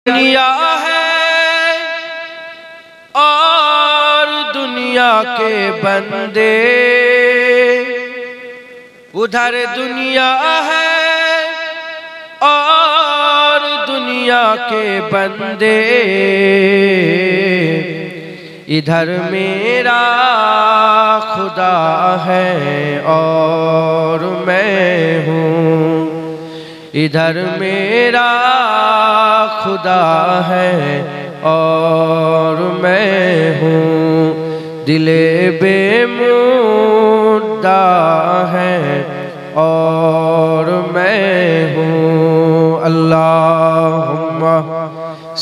دنیا ہے اور دنیا کے بندے، ادھر دنیا ہے اور دنیا کے بندے، ادھر میرا خدا ہے اور میں ہوں، ادھر میرا خدا ہے اور میں ہوں، دل بے مدعا ہے اور میں ہوں۔ اللہم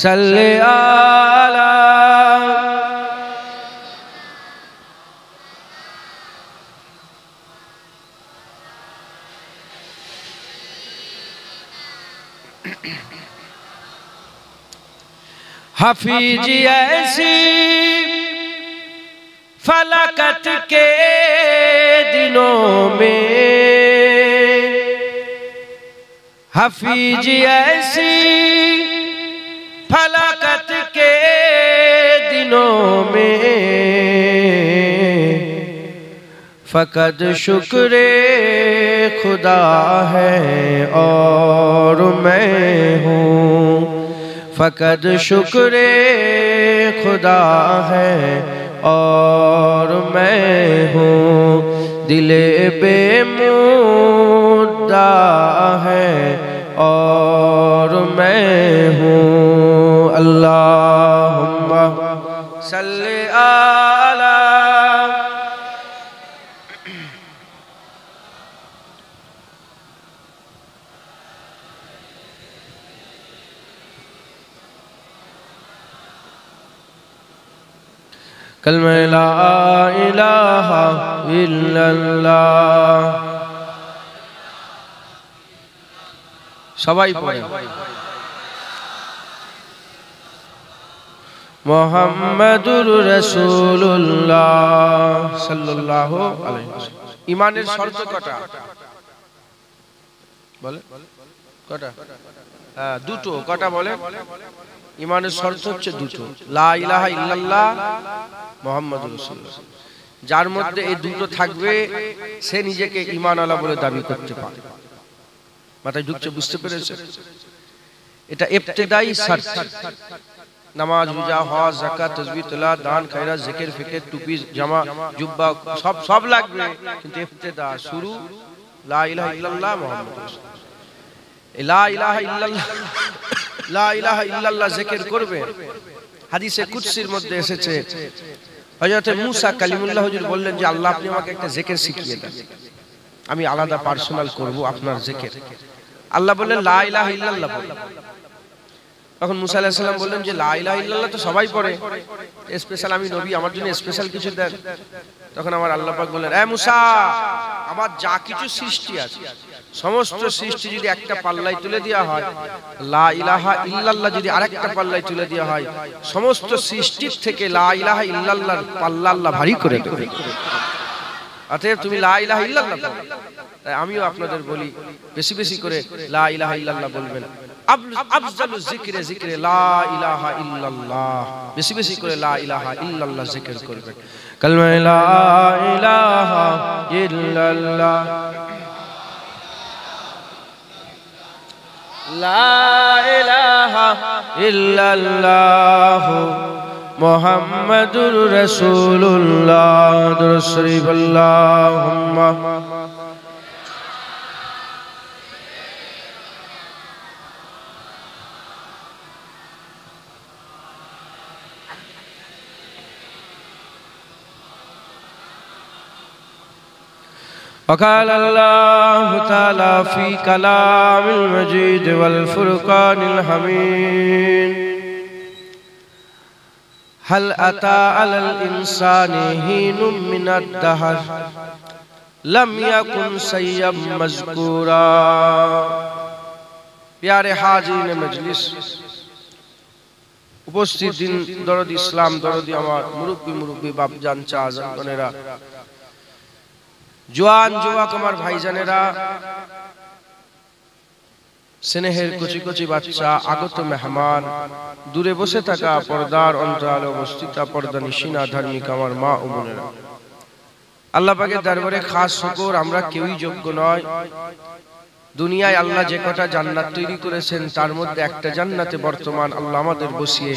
صلی علی حفیظ ایسی فلکت کے دنوں میں، حفیظ ایسی فلکت کے دنوں میں، فقط شکر خدا ہے اور میں ہوں، فقط شکر خدا ہے اور میں ہوں، دل بے مدعا ہے اور میں ہوں۔ اللہم صلی علی کلمہ لا الہ الا اللہ، سبائی پڑھیں محمد رسول اللہ صلی اللہ علیہ وسلم۔ ایماনের শর্ত কটা বলে? কটা? হ্যাঁ দুটো। কটা বলে? ইমানের শর্ত হচ্ছে দুটো, লা ইলাহা ইল্লাল্লাহ মুহাম্মাদুর রাসূলুল্লাহ। যার মধ্যে এই দুটো থাকবে সে নিজেকে ঈমানওয়ালা বলে দাবি করতে পারে। মাথায় ঢুকছে? বুঝতে পেরেছেন? এটা ইবতিদাই শর্ত। নামাজ, রোজা, হজ, যাকাত, তাসবিহ, তিলাওয়াত, দান, খয়রাত, জিকির, ফিকির, টুপি, জামা, জুব্বা সব লাগবে, কিন্তু ইবতিদা শুরু লা ইলাহা ইল্লাল্লাহ মুহাম্মাদুর রাসূলুল্লাহ। লা ইলাহা ইল্লাল্লাহ, লা ইলাহা ইল্লাল্লাহ জিকির করবে। হাদিসে কুদসির মধ্যে এসেছে, হযরত মুসা কালিমুল্লাহ হুজুর বললেন যে আল্লাহ আপনি আমাকে একটা জিকির শিখিয়ে দেন, আমি আলাদা পার্সোনাল করব আপনার জিকির। আল্লাহ বললেন লা ইলাহা ইল্লাল্লাহ বলুন। তখন মুসা আলাইহিস সালাম বললেন যে লা ইলাহা ইল্লাল্লাহ তো সবাই পড়ে, স্পেশাল আমি নবী, আমার জন্য স্পেশাল কিছু দেন। তখন আমার আল্লাহ পাক বললেন, এ মুসা, আমার যা কিছু সৃষ্টি আছে সমস্ত সৃষ্টি যদি একটা পাল্লায় তুলে দেওয়া হয়, লা ইলাহা ইল্লাল্লাহ যদি আরেকটা পাল্লায় তুলে দেওয়া হয়, সমস্ত সৃষ্টির থেকে লা ইলাহা ইল্লাল্লাহর পাল্লা আল্লাহ ভারী করে দেবে। অতএব তুমি লা ইলাহা ইল্লাল্লাহ বলো। তাই আমিও আপনাদের বলি বেশি বেশি করে লা ইলাহা ইল্লাল্লাহ বলবেন। আফজালু যিকরে যিকরে লা ইলাহা ইল্লাল্লাহ, বেশি বেশি করে লা ইলাহা ইল্লাল্লাহ জিকির করবেন। কালমা লা ইলাহা ইল্লাল্লাহ, লা ইলাহা ইল্লাল্লাহ মুহাম্মাদুর রাসূলুল্লাহ। দুরূদ শরীফ আল্লাহুম্মা وقال الله تعالى في كلام المجيد والفرقان الحميد هل أتى على الإنسان حين من الدهر لم يكن شيئا مذكورا۔ प्यारे हाजिरीन मजलिस, উপস্থিত দিন দরদি ইসলাম দরদি আমার মুরব্বী বাপজান চাচানেরা, জওয়ান যুবক আমার ভাইজানেরা, স্নেহের কচি কচি বাচ্চা, আগত মেহমান, দূরে বসে থাকা পর্দার অন্তরালে অবস্থিত পর্দা নিশিনা ধার্মিক আমার মা ও বোনেরা, আল্লাহ পাকের দরবারে খাস শুকর, আমরা কেউই যোগ্য নয়। দুনিয়ায় আল্লাহ যে কটা জান্নাত তৈরি করেছেন তার মধ্যে একটা জান্নাতে বর্তমান আল্লাহ আমাদের বসিয়ে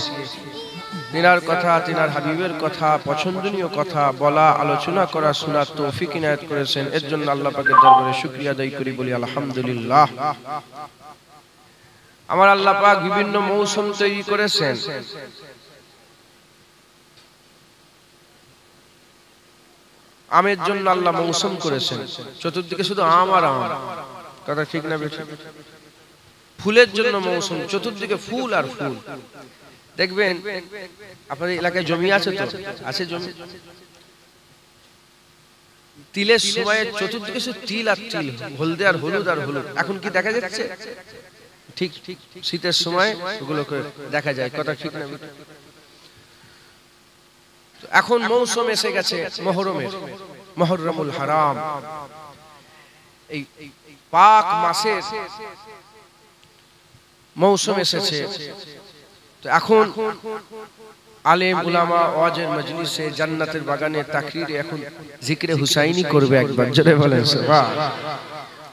তিনার কথা, তিনার হাবিবের কথা, পছন্দনীয় কথা বলা, আলোচনা করা, শোনার তৌফিক ইনায়াত করেছেন। এর জন্য আল্লাহ পাকের দরবারে শুকরিয়া আদায় করি, বলি আলহামদুলিল্লাহ। আমার আল্লাহ পাক বিভিন্ন মৌসুম তৈরি করেছেন। আমের জন্য আল্লাহ মৌসুম করেছেন, চতুর্দিকে শুধু আম আর আম, কথা ঠিক না বেঠিক? ফুলের জন্য মৌসুম, চতুর্দিকে ফুল আর ফুল। দেখবেন আপনাদের এলাকায় জমি আছে তো? আছে জমি? তিলের সময় চতুর্দিকে শুধু তিল আর তিল, হলদে আর হলুদ আর হলুদ। এখন কি দেখা যাচ্ছে? ঠিক শীতের সময় ওগুলোকে দেখা যায়, কথা ঠিক না? এখন মৌসুম এসে গেছে মহরমের, মহররমুল হারাম, এই পাক মাসের মৌসুম এসেছে। তো এখন আলেম উলামা ওয়াজের মজলিসে, জান্নাতের বাগানে, তাকরীরে এখন জিকিরে হুসাইনি করবে। একবার জোরে বলেন সুবহান।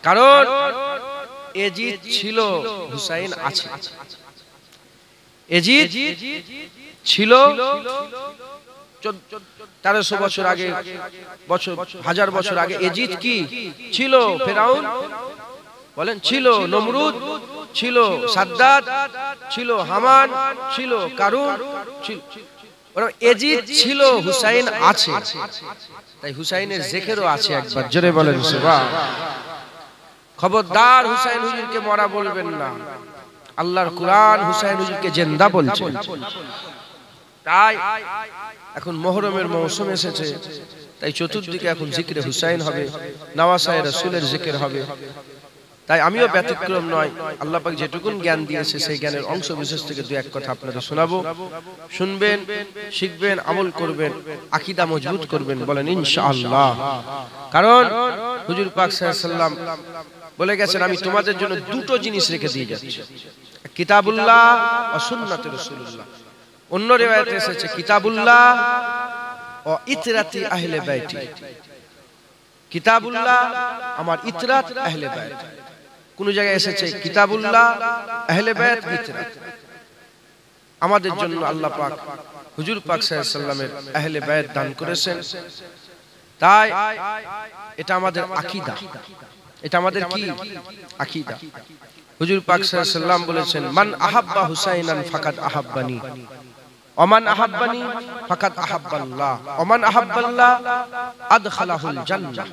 কারণ এজিদ ছিল, হুসাইন আছে। এজিদ ছিল 1300 বছর আগে, হাজার বছর আগে। এজিদ কি ছিল? ফেরাউন বলেন ছিল, নমরুদ ছিল, সাদ্দাত ছিল, হামান ছিল, কারুন ছিল। এজিদ ছিল, হুসাইন আছে। তাই হুসাইনের জিকিরও আছে। একবার জোরে বলেন সুবহান। খবরদার হুসাইন হুজুরকে মরা বলবেন না। আল্লাহর কুরআন হুসাইন হুজুরকে জিন্দা বলছে। তাই এখন মুহররমের মৌসুম এসেছে, তাই চতুর্দিকে এখন জিকিরে হুসাইন হবে, নওয়াসায়ে রাসূলের জিকির হবে। তাই আমিও ব্যতিক্রম নয়। আল্লাহ পাক যেটুকুন জ্ঞান দিয়েছে সেই জ্ঞানের অংশ বিশেষ থেকে দুই এক কথা আপনাদের শোনাবো। শুনবেন, শিখবেন, আমল করবেন, আকীদা মজবুত করবেন, বলেন ইনশাআল্লাহ। কারণ হুজুর পাক সাল্লাল্লাহু আলাইহি ওয়াসাল্লাম বলে গেছেন, আমি তোমাদের জন্য দুটো জিনিস রেখে দিয়ে যাচ্ছি, কিতাবুল্লাহ ও সুন্নাতে রাসূলুল্লাহ। অন্য রিওয়ায়াতে এসেছে কিতাবুল্লাহ ও ইতরাতি আহলে বাইতি। কিতাবুল্লাহ আমার ইতরাত আহলে বাইত। কোন জায়গায় এসেছে কিতাবুল্লাহ আহলে বাইত ইতরাত। আমাদের জন্য আল্লাহ পাক হুজুর পাক সাল্লাল্লাহু আলাইহি ওয়াসাল্লামের আহলে বাইত দান করেছেন। তাই এটা আমাদের আকীদা, এটা আমাদের কি আকীদা। হুজুর পাক সাল্লাল্লাহু আলাইহি ওয়াসাল্লাম বলেছেন, মান আহাব্বা হুসাইনান ফাকাদ আহাব্বানি, ওমান আহাব্বানি ফাকাদ আহাব্বাল্লাহ, ওমান আহাব্বাল্লাহ আদখালাহুল জান্নাহ।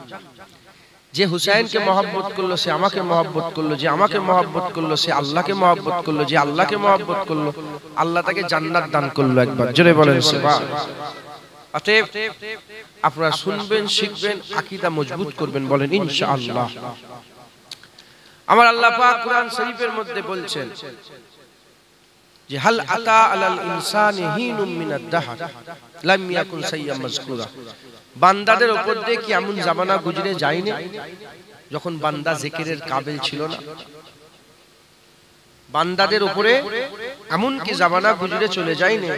যে হুসাইনকে মহব্বত করলো সে আমাকে মহব্বত করলো, যে আমাকে মহব্বত করলো সে আল্লাহকে মহব্বত করলো, যে আল্লাহকে মহব্বত করলো আল্লাহ তাকে জান্নাত দান করলো। একবার জোরে বলেন সুবহান। অতএব আপনারা শুনবেন, শিখবেন, আকীদা মজবুত করবেন, বলেন ইনশাআল্লাহ। আমার আল্লাহ পাক কুরআন শরীফের মধ্যে বলছেন যে হাল আতা আলাল ইনসানি হিনুম মিনাদ দাহর লাম ইয়াকুন সাইয়্যাম মাযকুরা। বান্দাদের উপর দিয়ে কি এমন জামানা গুজরে যায়নি যখন বান্দা জিকিরের কাবিল ছিল না? বান্দাদের উপরে এমন কি জামানা গুজরে চলে যায়নি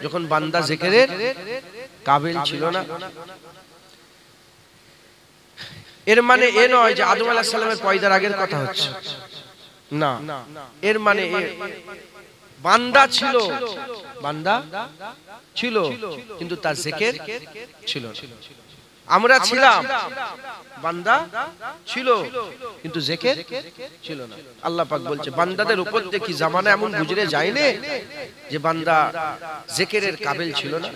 যখন বান্দা জিকিরের কাবিল ছিল না? এর মানে এ নয় যে আদম আলাইহিস সালামের পয়দার আগের কথা হচ্ছে না। এর মানে বান্দা ছিল, বান্দা ছিল কিন্তু তার জিকির ছিল না। আমরা ছিলাম, বান্দা ছিল কিন্তু জিকির ছিল না। আল্লাহ পাক বলছে বান্দাদের উপর দিয়ে কি জামানা এমন গুজরে যায়নি যে বান্দা জিকিরের কাবিল ছিল না?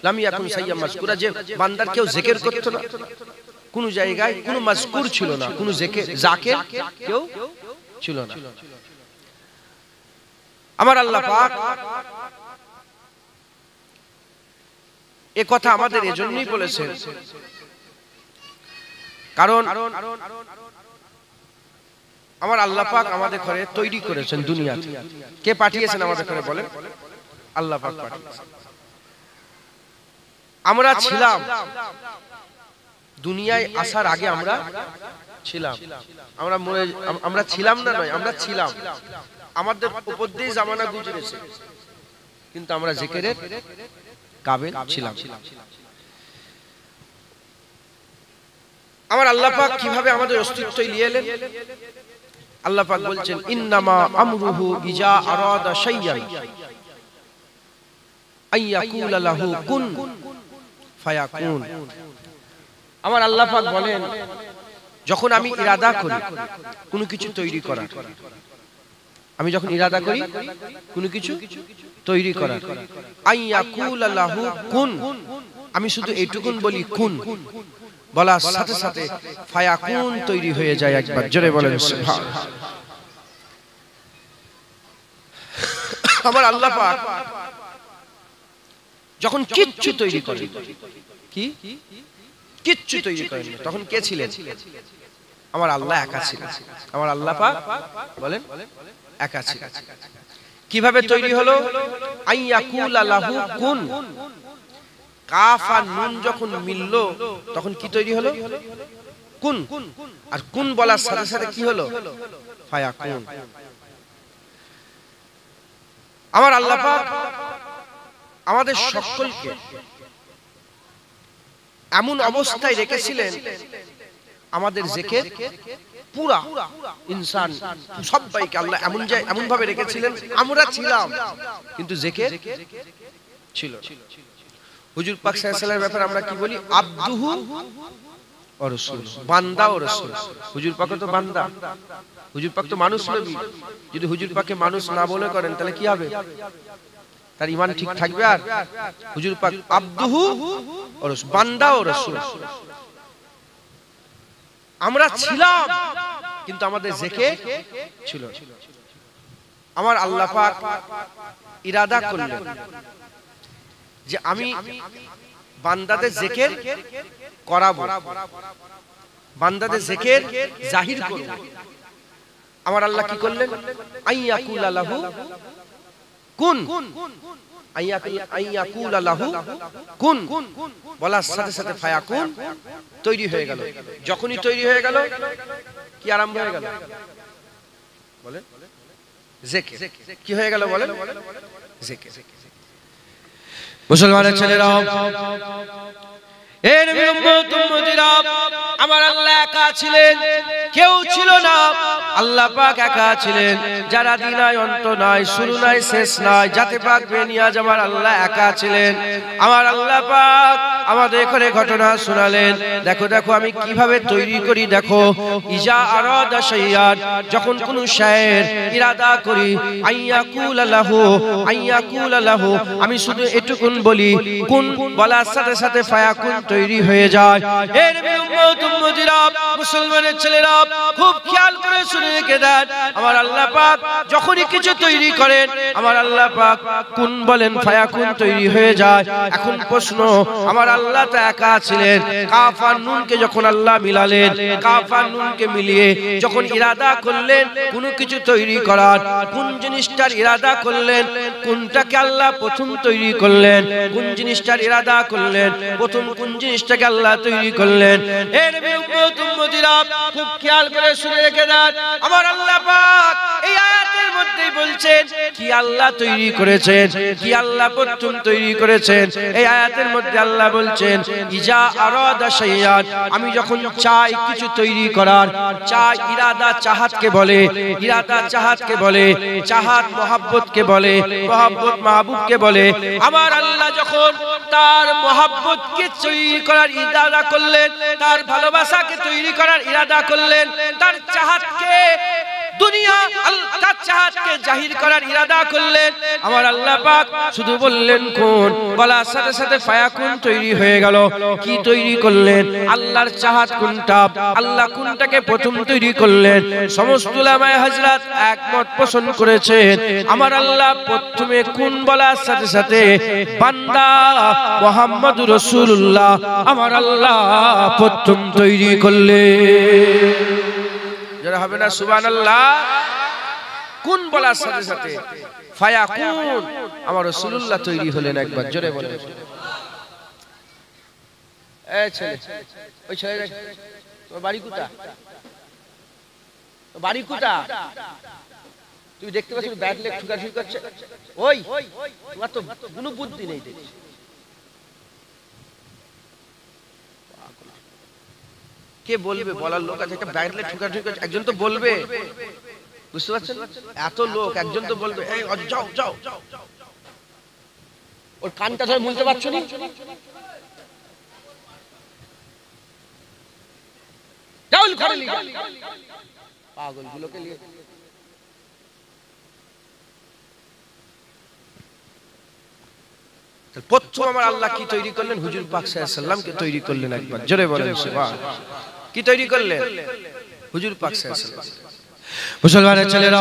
লাম ইয়াকুন সাইয়্যাম মাযকুরা, যে বান্দার কেউ জিকির করত না, কোন জায়গায় কোন মাযকুর ছিল না, কোন জাকির কেউ ছিল না। আমার আল্লাহ পাক এ কথা আমাদের এজন্যই বলেছেন, কারণ আমার আল্লাহ পাক আমাদের ঘরে তৈরি করেছেন দুনিয়াতে। কে পাঠিয়েছেন আমাদের ঘরে বলেন? আল্লাহ পাক পাঠিয়েছেন। আমরা ছিলাম দুনিয়ায় আসার আগে আমরা ছিলাম। আমরা ছিলাম না নয়, আমরা ছিলাম। আমাদের উপর দিয়ে জামানা গুজরেছে, কিন্তু আমরা জিকিরের কাবিল ছিলাম। আমার আল্লাহ পাক কিভাবে আমাদের অস্তিত্ব নিয়ে এলেন? আল্লাহ পাক বলছেন, ইন্নামা আমরুহু ইজা আরাদা শাইয়ান আইয়াকুলা লাহু কুন ফায়াকুন। আমার আল্লাহ পাক বলেন, যখন আমি ইরাদা করি কোনো কিছু তৈরি করার, আমি যখন ইরাদা করি কোনো কিছু তৈরি করার, আইয়াকুলা লাহু কুন, আমি শুধু এইটুকুন বলি কুন, বলার সাথে সাথে ফায়াকুন তৈরি হয়ে যায়। একবার জোরে বলেন সুবহানাল্লাহ। আমার আল্লাহ পাক যখন কিচ্ছু তৈরি করেন, কি কিচ্ছু তৈরি করেন, তখন কে ছিলেন? আমার আল্লাহ একা ছিলেন। আমার আল্লাহ পাক বলেন একা ছিলেন। কিভাবে তৈরি হলো? আইয়াকুলা লাহু কুন, কাফ আর নুন যখন মিললো তখন কি তৈরি হলো? কুন। আর কুন বলার সাথে সাথে কি হলো? ফায়াকুন। আমার আল্লাহ পাক আমাদের সকলকে এমন অবস্থায় রেখেছিলেন, আমাদের জিকির পুরা ইনসান সবাইকে আল্লাহ এমন ভাবে রেখেছিলেন, আমরা ছিলাম কিন্তু জিকির ছিল। হুজুর পাক সাল্লাল্লাহু আলাইহি ওয়াসাল্লামের ব্যাপারে আমরা কি বলি? আব্দুহু ওয়া রাসূলুহু, বান্দা ও রাসূল। হুজুর পাক তো বান্দা, হুজুর পাক তো মানুষ নবী। যদি হুজুর পাককে মানুষ না বলে করেন তাহলে কি হবে? তার ঈমান ঠিক থাকবে? আর হুজুর পাক আব্দুহু ওয়া রাসূল, বান্দা ও রাসূল। আমরা ছিলাম কিন্তু আমাদের জিকির ছিল। আমার আল্লাহ পাক ইরাদা করলেন যে আমি বান্দাদের জিকির করাবো, বান্দাদের জিকির জাহির করব। আমার আল্লাহ কি করলেন? আইয়াকুলা লাহু কুন, আইয়াকুলা লাহু কুন বলার সাথে সাথে ফায়াকুন তৈরি হয়ে গেল। যখনই তৈরি হয়ে গেল কি আরম্ভ হয়ে গেল? বলেন জিকির। কি হয়ে গেল বলেন? জিকির। মুসলমানের ছেলেরা, এ নবীর উম্মত উম্মতিরা, আমার আল্লাহ একা ছিলেন, কেউ ছিল না। আল্লাহ পাক একা ছিলেন, যারা দিন নাই অন্ত নাই, শুরু নাই শেষ নাই, জাতে পাক বেনিয়াজ আমার আল্লাহ একা ছিলেন। আমার আল্লাহ পাক আমাদের এখানে ঘটনা শোনালেন, দেখো দেখো আমি কিভাবে তৈরি করি। দেখো, ইজা আরাদা শাইয়ান, যখন কোন শায়ের ইরাদা করি, আইয়াকুলা লাহু, আইয়াকুলা লাহু, আমি শুধু এটুকুন বলি কুন, বলার সাথে সাথে ফায়াকুন তৈরি হয়ে যায়। এর নবীর উম্মত উম্মতিরা, মুসলমানের ছেলেরা, খুব খেয়াল করে শুনে রেখে দেন। আমার আল্লাহ পাক যখনই কিছু তৈরি করেন, আমার আল্লাহ পাক কুন বলেন, ফায়াকুন তৈরি হয়ে যায়। এখন প্রশ্ন, আমার আল্লাহ তো একা ছিলেন, কাফ আর নুনকে যখন আল্লাহ মিলালেন, কাফ আর নুনকে মিলিয়ে যখন ইরাদা করলেন কোনো কিছু তৈরি করার, কোন জিনিসটার ইরাদা করলেন, কোনটাকে আল্লাহ প্রথম তৈরি করলেন, কোন জিনিসটার ইরাদা করলেন প্রথম, কোন জিনিসটাকে আল্লাহ তৈরি করলেন। এর নবীর উম্মত উম্মতিরা খুব খেয়াল করে শুনে রেখে দেন। আমার আল্লাহ পাক এই আয়াতের মধ্যেই বলছেন কি আল্লাহ তৈরি করেছেন, কি আল্লাহ প্রথম তৈরি করেছেন। এই আয়াতের মধ্যে আল্লাহ বলছেন, ইজা আরাদা শাইয়ান, আমি যখন চাই কিছু তৈরি করার, চাই ইরাদা চাহাতকে বলে, ইরাদা চাহাতকে বলে, চাহাত মহাব্বতকে বলে, মহাব্বত মাহবুবকে বলে। আমার আল্লাহ যখন তার মহাব্বতকে তৈরি করার ইরাদা করলেন, তার ভালোবাসাকে তৈরি করার ইরাদা করলেন, তার চাহাতকে দুনিয়া তার চাহাতকে জাহির করার ইরাদা করলেন, আমার আল্লাহ পাক শুধু বললেন কোন, বলার সাথে সাথে ফায়াকুন তৈরি হয়ে গেল। কি তৈরি করলেন? আল্লাহর চাহাত কোনটা, আল্লাহ কোনটাকে প্রথম তৈরি করলেন? সমস্ত উলামায়ে হযরত একমত পোষণ করেছেন, আমার আল্লাহ প্রথমে কোন বলার সাথে সাথে বান্দা মুহাম্মদুর রাসূলুল্লাহ আমার আল্লাহ প্রথম তৈরি করলেন। যারা হবে না সুবহানাল্লাহ। কোন বলার সাথে সাথে ফায়াকুন, আমার রাসূলুল্লাহ তৈরি হলেন। একবার জোরে বলেন। এই ছেলে, ওই ছেলে, তোর বাড়ি কোথায়? বাড়ি কোথা? তুমি দেখতে পাচ্ছ ব্যাট লেগ ঠুকাঠুকি করছে, ওই তোমার তো কোনো বুদ্ধি নেই দেখছি। কে বলবে? বলার লোক আছে? একটা ব্যাট লেগ ঠুকাঠুকি করছে, একজন তো বলবে, বুঝতে পারছেন? এত লোক, একজন তো বলবে এই যাও যাও, ওর কানটা ধরে মুলতে পারছো না? পাগল গুলোকে নিয়ে প্রথম আমার আল্লাহ কি তৈরি করলেন? হুজুর পাক সাল্লাল্লাহু আলাইহি ওয়াসাল্লামকে তৈরি করলেন। একবার জোরে বলেন সুবহানাল্লাহ। কি তৈরি করলেন? হুজুর পাক সাল্লাল্লাহু আলাইহি ওয়াসাল্লাম। মুসলমানের ছেলেরা,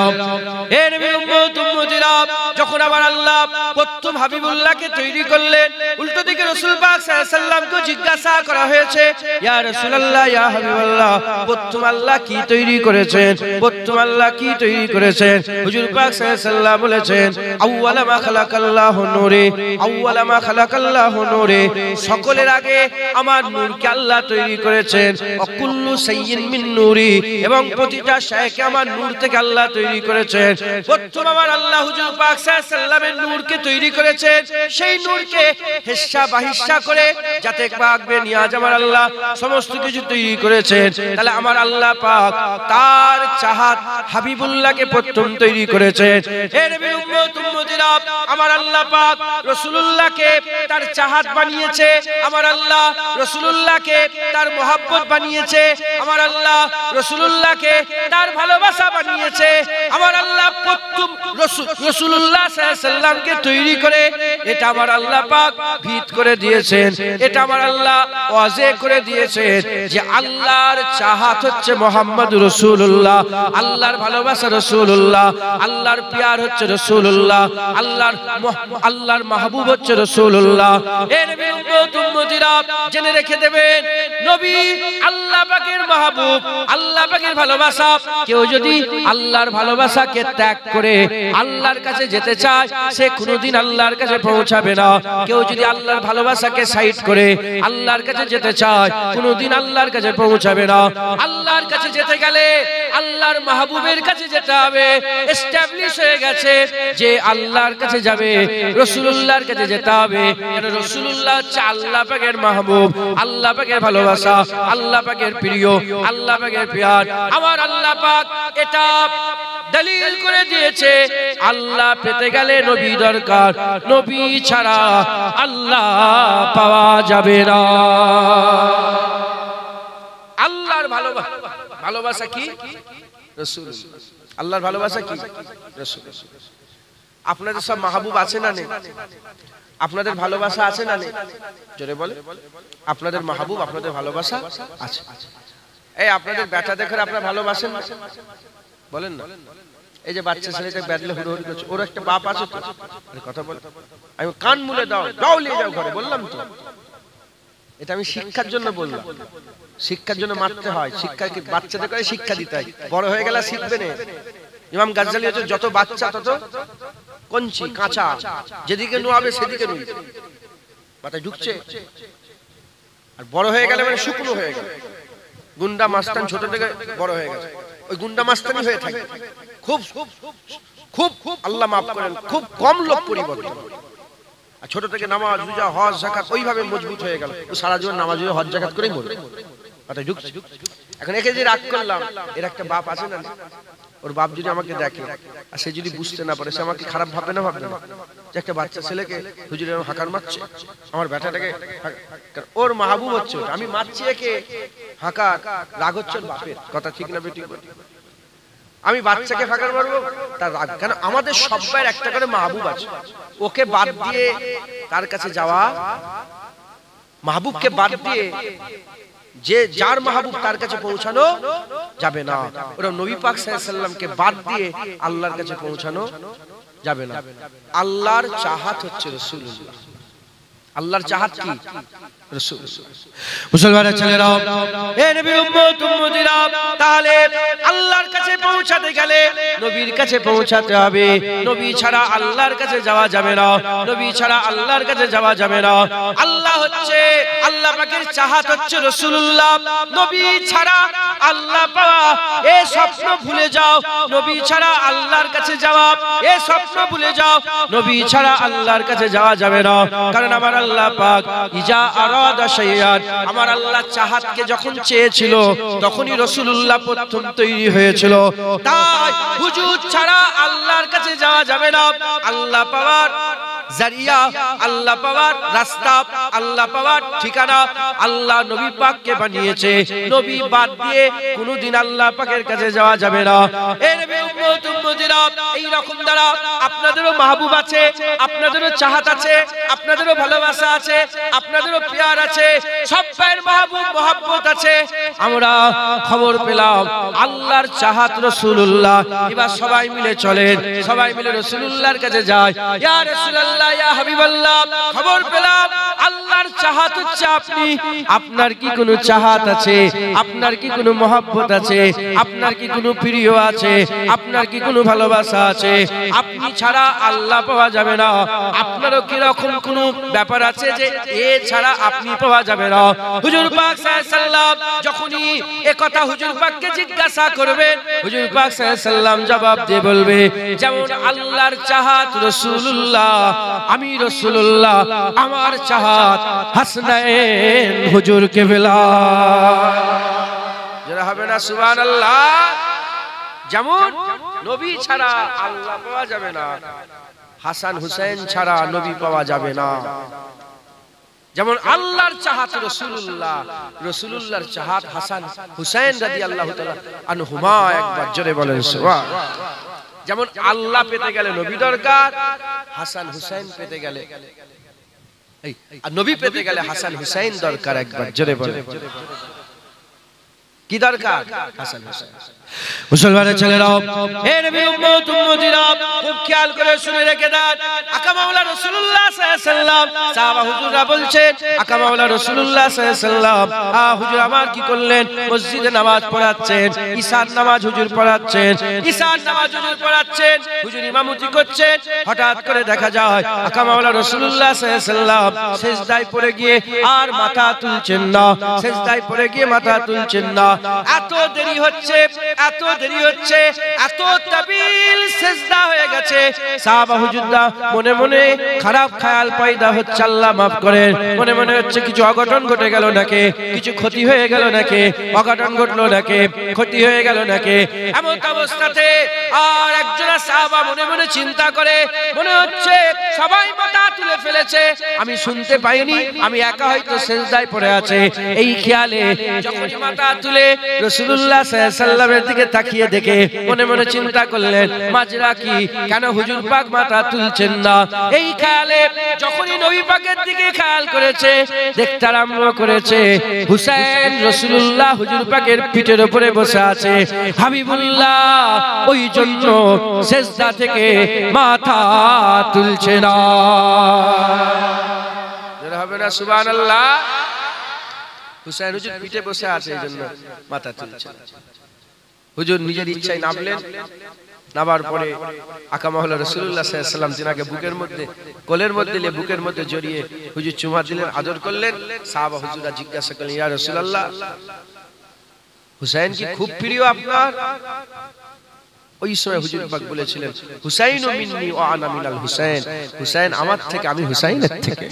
এ নবী উম্মত উম্মতিরা, যখন আমার আল্লাহ প্রথম হাবিবুল্লাহকে তৈরি করলেন, উল্টো দিকে রাসূল পাক সাল্লাল্লাহু আলাইহি ওয়াসাল্লামকে জিজ্ঞাসা করা হয়েছে, ইয়া রাসূলুল্লাহ, ইয়া হাবিবাল্লাহ, প্রথম আল্লাহ কি তৈরি করেছেন? প্রথম আল্লাহ কি তৈরি করেছেন? হুজুর পাক সাল্লাল্লাহু আলাইহি ওয়াসাল্লাম বলেছেন, আউয়ালা মা খালাকাল্লাহু নূরে, আউয়ালা মা খালাকাল্লাহু নূরে, সকলের আগে আমার নূরকে আল্লাহ তৈরি করেছেন। অকুল্লু সাইয়্যিন মিন নূরি, এবং প্রতিটা শায়কে আমার নূর থেকে আল্লাহ তৈরি করেছেন। প্রথম আমার আল্লাহ হুজুর পাক সাল্লাল্লাহু আলাইহি ওয়াসাল্লামের নূরকে তৈরি করেছেন, সেই নূরকে হিস্সা বাহিস্সা করে যাতে পাকবে নিয়াজ আমার আল্লাহ সমস্ত কিছু তৈরি করেছেন। তাহলে আমার আল্লাহ পাক তার চাহাত হাবিবুল্লাহকে প্রথম তৈরি করেছেন। হে নবী উম্মত উম্মতিরা, আমার আল্লাহ পাক রাসূলুল্লাহকে তার চাহাত বানিয়েছে, আমার আল্লাহ রাসূলুল্লাহকে তার মহব্বত বানিয়েছে, আমার আল্লাহ রাসূলুল্লাহকে তার ভালোবাসা বানিয়েছে। আমার আল্লাহ প্রথম রাসূলুল্লাহ সাল্লাল্লাহু আলাইহি ওয়াসাল্লামকে তৈরি করে এটা আমার আল্লাহ পাক ভিত করে দিয়েছেন, এটা আমার আল্লাহ ওয়াজে করে দিয়েছেন যে আল্লাহর চাহাত হচ্ছে মুহাম্মদুর রাসূলুল্লাহ, আল্লাহর ভালোবাসা রাসূলুল্লাহ, আল্লাহর প্যার হচ্ছে রাসূলুল্লাহ, আল্লাহর মাহবুব হচ্ছে রাসূলুল্লাহ। এ নবী উম্মত উম্মতিরা, জেনে রেখে দেবেন, নবী আল্লাহ পাকের মাহবুব, আল্লাহ পাকের ভালোবাসা। কেউ যদি আল্লাহর ভালোবাসাকে ত্যাগ করে আল্লাহর কাছে যেতে চায়, সে কোনোদিন আল্লাহর কাছে পৌঁছাবে না। কেউ যদি আল্লাহর ভালোবাসাকে সাইড করে আল্লাহর কাছে যেতে চায়, কোনোদিন আল্লাহর কাছে পৌঁছাবে না। আল্লাহর কাছে যেতে গেলে আল্লাহর মাহবুবের কাছে যেতে হবে। এস্টাবলিশ হয়ে গেছে যে আল্লাহর কাছে যাবে, রাসূলুল্লাহর কাছে যেতে হবে। কারণ রাসূলুল্লাহ হচ্ছে আল্লাহ পাকের মাহবুব, আল্লাহ পাকের ভালোবাসা, আল্লাহ পাকের প্রিয়, আল্লাহ পাকের প্যার। আমার আল্লাহ পাক এটা দলিল করে দিয়েছে, আল্লাহ পেতে গেলে নবী দরকার, নবী ছাড়া আল্লাহ পাওয়া যাবে না। আল্লাহর ভালোবাসা কি? রাসূলুল্লাহ। আল্লাহর ভালোবাসা কি? রাসূলুল্লাহ। আপনাদের সব মাহবুব আছে না নেই? আপনাদের ভালোবাসা আছে না নেই? জোরে বলে। আপনাদের মাহবুব, আপনাদের ভালোবাসা আছে। এই আপনাদের ব্যাটা দেখে আপনারা ভালোবাসেন বলেন না? এই যে বাচ্চা ছেলেটা ব্যাটলে হুড়োহুড়ি করছে, ওর একটা বাপ আছে তো? কথা বল, আমি কান মুলে দাও, দাও নিয়ে যাও ঘরে, বললাম তো। এটা আমি শিক্ষার জন্য বললাম, শিক্ষার জন্য মারতে হয়, শিক্ষাকে বাচ্চাদের করে শিক্ষা দিতে হয়, বড় হয়ে গেলে শিখবে না। ইমাম গাজ্জালী হচ্ছে যত বাচ্চা তত কঞ্চি কাঁচা, যেদিকে নুয়াবে সেদিকে নুই, মাথায় ঢুকছে। আর বড় হয়ে গেলে মানে শুকনো হয়ে গেল। গুন্ডা মাস্তান ছোট থেকে বড় হয়ে গেছে, ওই গুন্ডা মাস্তানি হয়ে থাকে। খুব খুব খুব আল্লাহ মাফ করেন, খুব কম লোক পরিবর্তন। আর ছোট থেকে নামাজ রোজা হজ যাকাত ওইভাবে মজবুত হয়ে গেল, ও সারা জীবন নামাজ রোজা হজ যাকাত করেই মরবে, মাথায় ঢুকছে। এখন একে যে রাগ করলাম, এর একটা বাপ আছে না? ওর বাপ যদি আমাকে দেখে আর সে যদি বুঝতে না পারে, সে আমাকে খারাপ ভাববে না? ভাববে না যে একটা বাচ্চা ছেলেকে হুজুর এরকম হাকার মারছে, আমার ব্যাটাটাকে, ওর মাহবুব হচ্ছে, আমি মারছি একে হাকার, রাগ হচ্ছে ওর বাপের। কথা ঠিক না বেটি? আমি বাচ্চাকে হাকার মারবো, তার রাগ কেন? আমাদের সবাই একটা করে মাহবুব আছে, ওকে বাদ দিয়ে তার কাছে যাওয়া, মাহবুবকে বাদ দিয়ে যে যার মাহবুব তার কাছে পৌঁছানো যাবে না। ওরা নবী পাক সাল্লাল্লাহু আলাইহি ওয়াসাল্লামকে বাদ দিয়ে আল্লাহর কাছে পৌঁছানো যাবে না। আল্লাহর চাহাত হচ্ছে রাসূলুল্লাহ, আল্লাহর চাহাত কি? রাসূল। মুসলমানের ছেলেরা, এ নবীর উম্মত উম্মতিরা, তাহলে আল্লাহর কাছে পৌঁছাতে গেলে নবীর কাছে পৌঁছাতে হবে। নবী ছাড়া আল্লাহর কাছে যাওয়া যাবে না, নবী ছাড়া আল্লাহর কাছে যাওয়া যাবে না। আল্লাহ হচ্ছে, আল্লাহ পাকের চাহাত হচ্ছে রাসূলুল্লাহ। নবী ছাড়া আল্লাহ পাওয়া এ স্বপ্ন ভুলে যাও। নবী ছাড়া আল্লাহর কাছে যাওয়া এ স্বপ্ন ভুলে যাও। নবী ছাড়া আল্লাহর কাছে যাওয়া যাবে না। কারণ আমার আল্লাহ পাক ইজা আরাদা শাইআন, আমার আল্লাহ চাহাতকে যখন চেয়েছিল তখনই রাসূলুল্লাহ প্রথম তৈরি হয়েছিল। তাই হুজুর ছাড়া আল্লাহর কাছে যাওয়া যাবে না। আল্লাহ পাওয়ার জারিয়া, আল্লাহ পাওয়ার রাস্তা, আল্লাহ পাওয়ার ঠিকানা আল্লাহ নবী পাককে বানিয়েছে। নবী বাদ দিয়ে কোনোদিন আল্লাহ পাকের কাছে যাওয়া যাবে না। এই নবী উম্মত উম্মতিরা, এই রকম দ্বারা আপনাদেরও মাহবুব আছে, আপনাদেরও চাহাত আছে, আপনাদেরও ভালোবাসা আছে, আপনাদেরও প্যার আছে, সবার মাহবুব মহব্বত আছে। আমরা খবর পেলাম আল্লাহর চাহাত রাসূলুল্লাহ। এবার সবাই মিলে চলেন, সবাই মিলে রাসূলুল্লাহর কাছে যায়। ইয়া রাসূলুল্লাহ, ইয়া হাবিবাল্লাহ, খবর পেলাম আল্লাহর চাহাত হচ্ছে আপনি। আপনার কি কোনো চাহাত আছে? আপনার কি কোনো মহব্বত আছে? আপনার কি কোনো প্রিয় আছে? আপনার কি কোনো ভালোবাসা আছে? আপনি ছাড়া আল্লাহ পাওয়া যাবে না। আপনারও কি রকম কোনো ব্যাপার আছে যে এ ছাড়া আপনি পাওয়া যাবে না? হুজুর পাক সাল্লাল্লাহু আলাইহি সাল্লাম যখনই এ কথা হুজুর পাককে জিজ্ঞাসা করবেন, হুজুর পাক সাল্লাল্লাহু আলাইহি সাল্লাম জবাব দিয়ে বলবে, যেমন আল্লাহর চাহাত রাসূলুল্লাহ, আমি রাসূলুল্লাহ, আমার চাহাত হাসনাইন হুজুর কেবলা। যারা হবে না সুবহানাল্লাহ। যেমন নবী ছাড়া আল্লাহ পাওয়া যাবে না, হাসান হুসাইন ছাড়া নবী পাওয়া যাবে না। যেমন আল্লাহর চাহাত রাসূলুল্লাহ, রাসূলুল্লাহর চাহাত হাসান হুসাইন রাদিয়াল্লাহু তাআলা আনহুমা। একবার জোরে বলেন সুবহানাল্লাহ। যেমন আল্লাহ পেতে গেলে নবী দরকার, হাসান হুসাইন পেতে গেলে নবী পেতে গেলে হাসান হুসাইন দরকার। একবার জোরে বলেন কি দরকার? হাসান হুসাইন। মুসলমানের ছেলেরা, হে নবীর উম্মত উম্মতিরা, খুব খেয়াল করে শুনে রেখে দেন। আকা মাওলা রাসূলুল্লাহ সাল্লাল্লাহু আলাইহি সাল্লাম, সাহাবা হুজুররা বলছেন, আকা মাওলা রাসূলুল্লাহ সাল্লাল্লাহু আলাইহি সাল্লাম হুজুর আমার কি করলেন? মসজিদে নামাজ পড়াচ্ছেন, ঈশার নামাজ হুজুর পড়াচ্ছেন, ঈশার নামাজ হুজুর পড়াচ্ছেন, হুজুর ইমামতি করছেন। হঠাৎ করে দেখা যায় আকা মাওলা রাসূলুল্লাহ সাল্লাল্লাহু আলাইহি সাল্লাম সিজদায় পড়ে গিয়ে আর মাথা তুলছেন না, সিজদায় পড়ে গিয়ে মাথা তুলছেন না। এত দেরি হচ্ছে, এত দেরি হচ্ছে, এত তাবিল সিজদা হয়ে গেছে। সাহাবা হুজুররা মনে মনে খারাপ খেয়াল পয়দা হচ্ছে, আল্লাহ maaf করেন। মনে মনে হচ্ছে কিছু অঘটন ঘটে গেল নাকি, কিছু ক্ষতি হয়ে গেল নাকি, অঘটন ঘটলো নাকি, ক্ষতি হয়ে গেল নাকি। এমন অবস্থাতে আর একজন সাহাবা মনে মনে চিন্তা করে, মনে হচ্ছে সবাই মাথা তুলে ফেলেছে, আমি শুনতে পাইনি, আমি একা হয়তো সিজদায় পড়ে আছে। এই খেয়ালে যখন মাথা তুলে রাসূলুল্লাহ সাল্লাল্লাহু আলাইহি সাল্লামের দিকে তাকিয়ে দেখে মনে মনে চিন্তা করলেন, মাজরা কি, কেন হুজুর পাক মাথা তুলছেন না? এই খেয়ালে যখনই নবী পাকের দিকে খেয়াল করেছে, দেখতে আরম্ভ করেছে হুসাইন রাসূলুল্লাহ হুজুর পাকের পিঠের উপরে বসে আছে। হাবিবুল্লাহ ওই জন্য সিজদা থেকে মাথা তুলছে না। যারা হবে না সুবহানাল্লাহ। হুসাইন হুজুর পিঠে বসে আছে, এই জন্য মাথা তুলছে। হুজুর নিজের ইচ্ছায় নামলেন, নামার পরে আকা মাওলা রাসূলুল্লাহ সাল্লাল্লাহু আলাইহি সাল্লাম তিনাকে বুকের মধ্যে, কোলের মধ্যে নিয়ে বুকের মধ্যে জড়িয়ে হুজুর চুমা দিলেন, আদর করলেন। সাহাবা হুজুররা জিজ্ঞাসা করলেন, ইয়া রাসূলুল্লাহ, হুসাইন কি খুব প্রিয় আপনার? ওই সময় হুজুর পাক বলেছিলেন, হুসাইনু মিন্নি ওয়া আনা মিনাল হুসাইন, হুসাইন আমার থেকে, আমি হুসাইনের থেকে।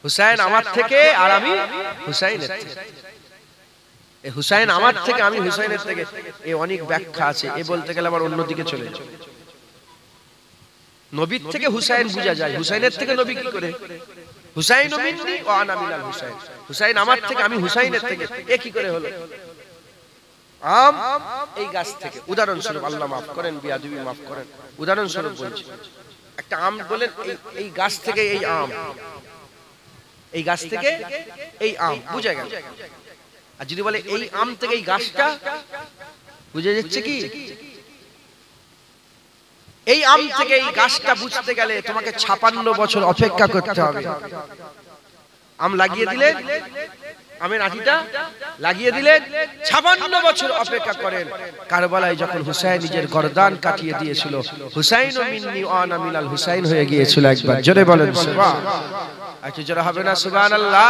হুসাইন আমার থেকে আর আমি হুসাইনের থেকে। এই হুসাইন আমার থেকে, আমি হুসাইনের থেকে, এই অনেক ব্যাখ্যা আছে। এ বলতে গেলে আবার অন্যদিকে চলে যায়। নবীর থেকে হুসাইন বোঝা যায়, হুসাইনের থেকে নবী কি করে? হুসাইনু মিন্নি ওয়া আনা মিনাল হুসাইন, হুসাইন আমার থেকে, আমি হুসাইনের থেকে। এ কি করে হলো? আম এই গাছ থেকে, উদাহরণস্বরূপ, আল্লাহ মাফ করেন, বিয়াদবি মাফ করেন, উদাহরণস্বরূপ বলছি। একটা আম বলেন, এই গাছ থেকে এই আম, এই গাছ থেকে এই আম, বুঝা গেল। আর যদি বলে এই আম থেকে এই গাছটা, বুঝে যাচ্ছে কি? এই আম থেকে এই গাছটা বুঝতে গেলে তোমাকে 56 বছর অপেক্ষা করতে হবে। আম লাগিয়ে দিলেন, আমের আঠিটা লাগিয়ে দিলেন, 56 বছর অপেক্ষা করেন। কারবালায় যখন হুসাইন নিজের গর্দান কাটিয়ে দিয়েছিল, হুসাইন মিন্নি ওয়া আনা মিনাল হুসাইন হয়ে গিয়েছিল। একবার জোরে বলেন সুবহানাল্লাহ। একটু জোরে হবে না সুবহানাল্লাহ?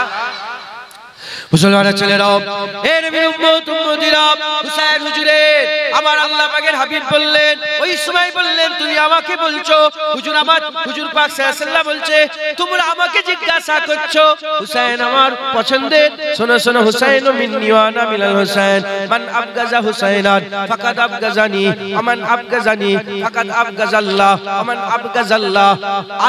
মুসলমানের ছেলেরাও, হে নবী উম্মত উম্মতিরা, হুসাইন হুজুরের আমার আল্লাহ পাকের হাবিব বললেন, ওই সময় বললেন তুমি আমাকে বলছো, হুজুর আমার হুজুর পাক সাল্লাল্লাহু আলাইহি ওয়াসাল্লাম বলছে তোমরা আমাকে জিজ্ঞাসা করছো হুসাইন আমার পছন্দের। শোনো শোনো, হুসাইন মিন্নি ওয়া আনা মিনাল হুসাইন, মান আবগাজা হুসাইনান ফাকাদ আবগাজানি, আমান আবগাজানি ফাকাদ আবগাজাল্লাহ, আমান আবগাজাল্লাহ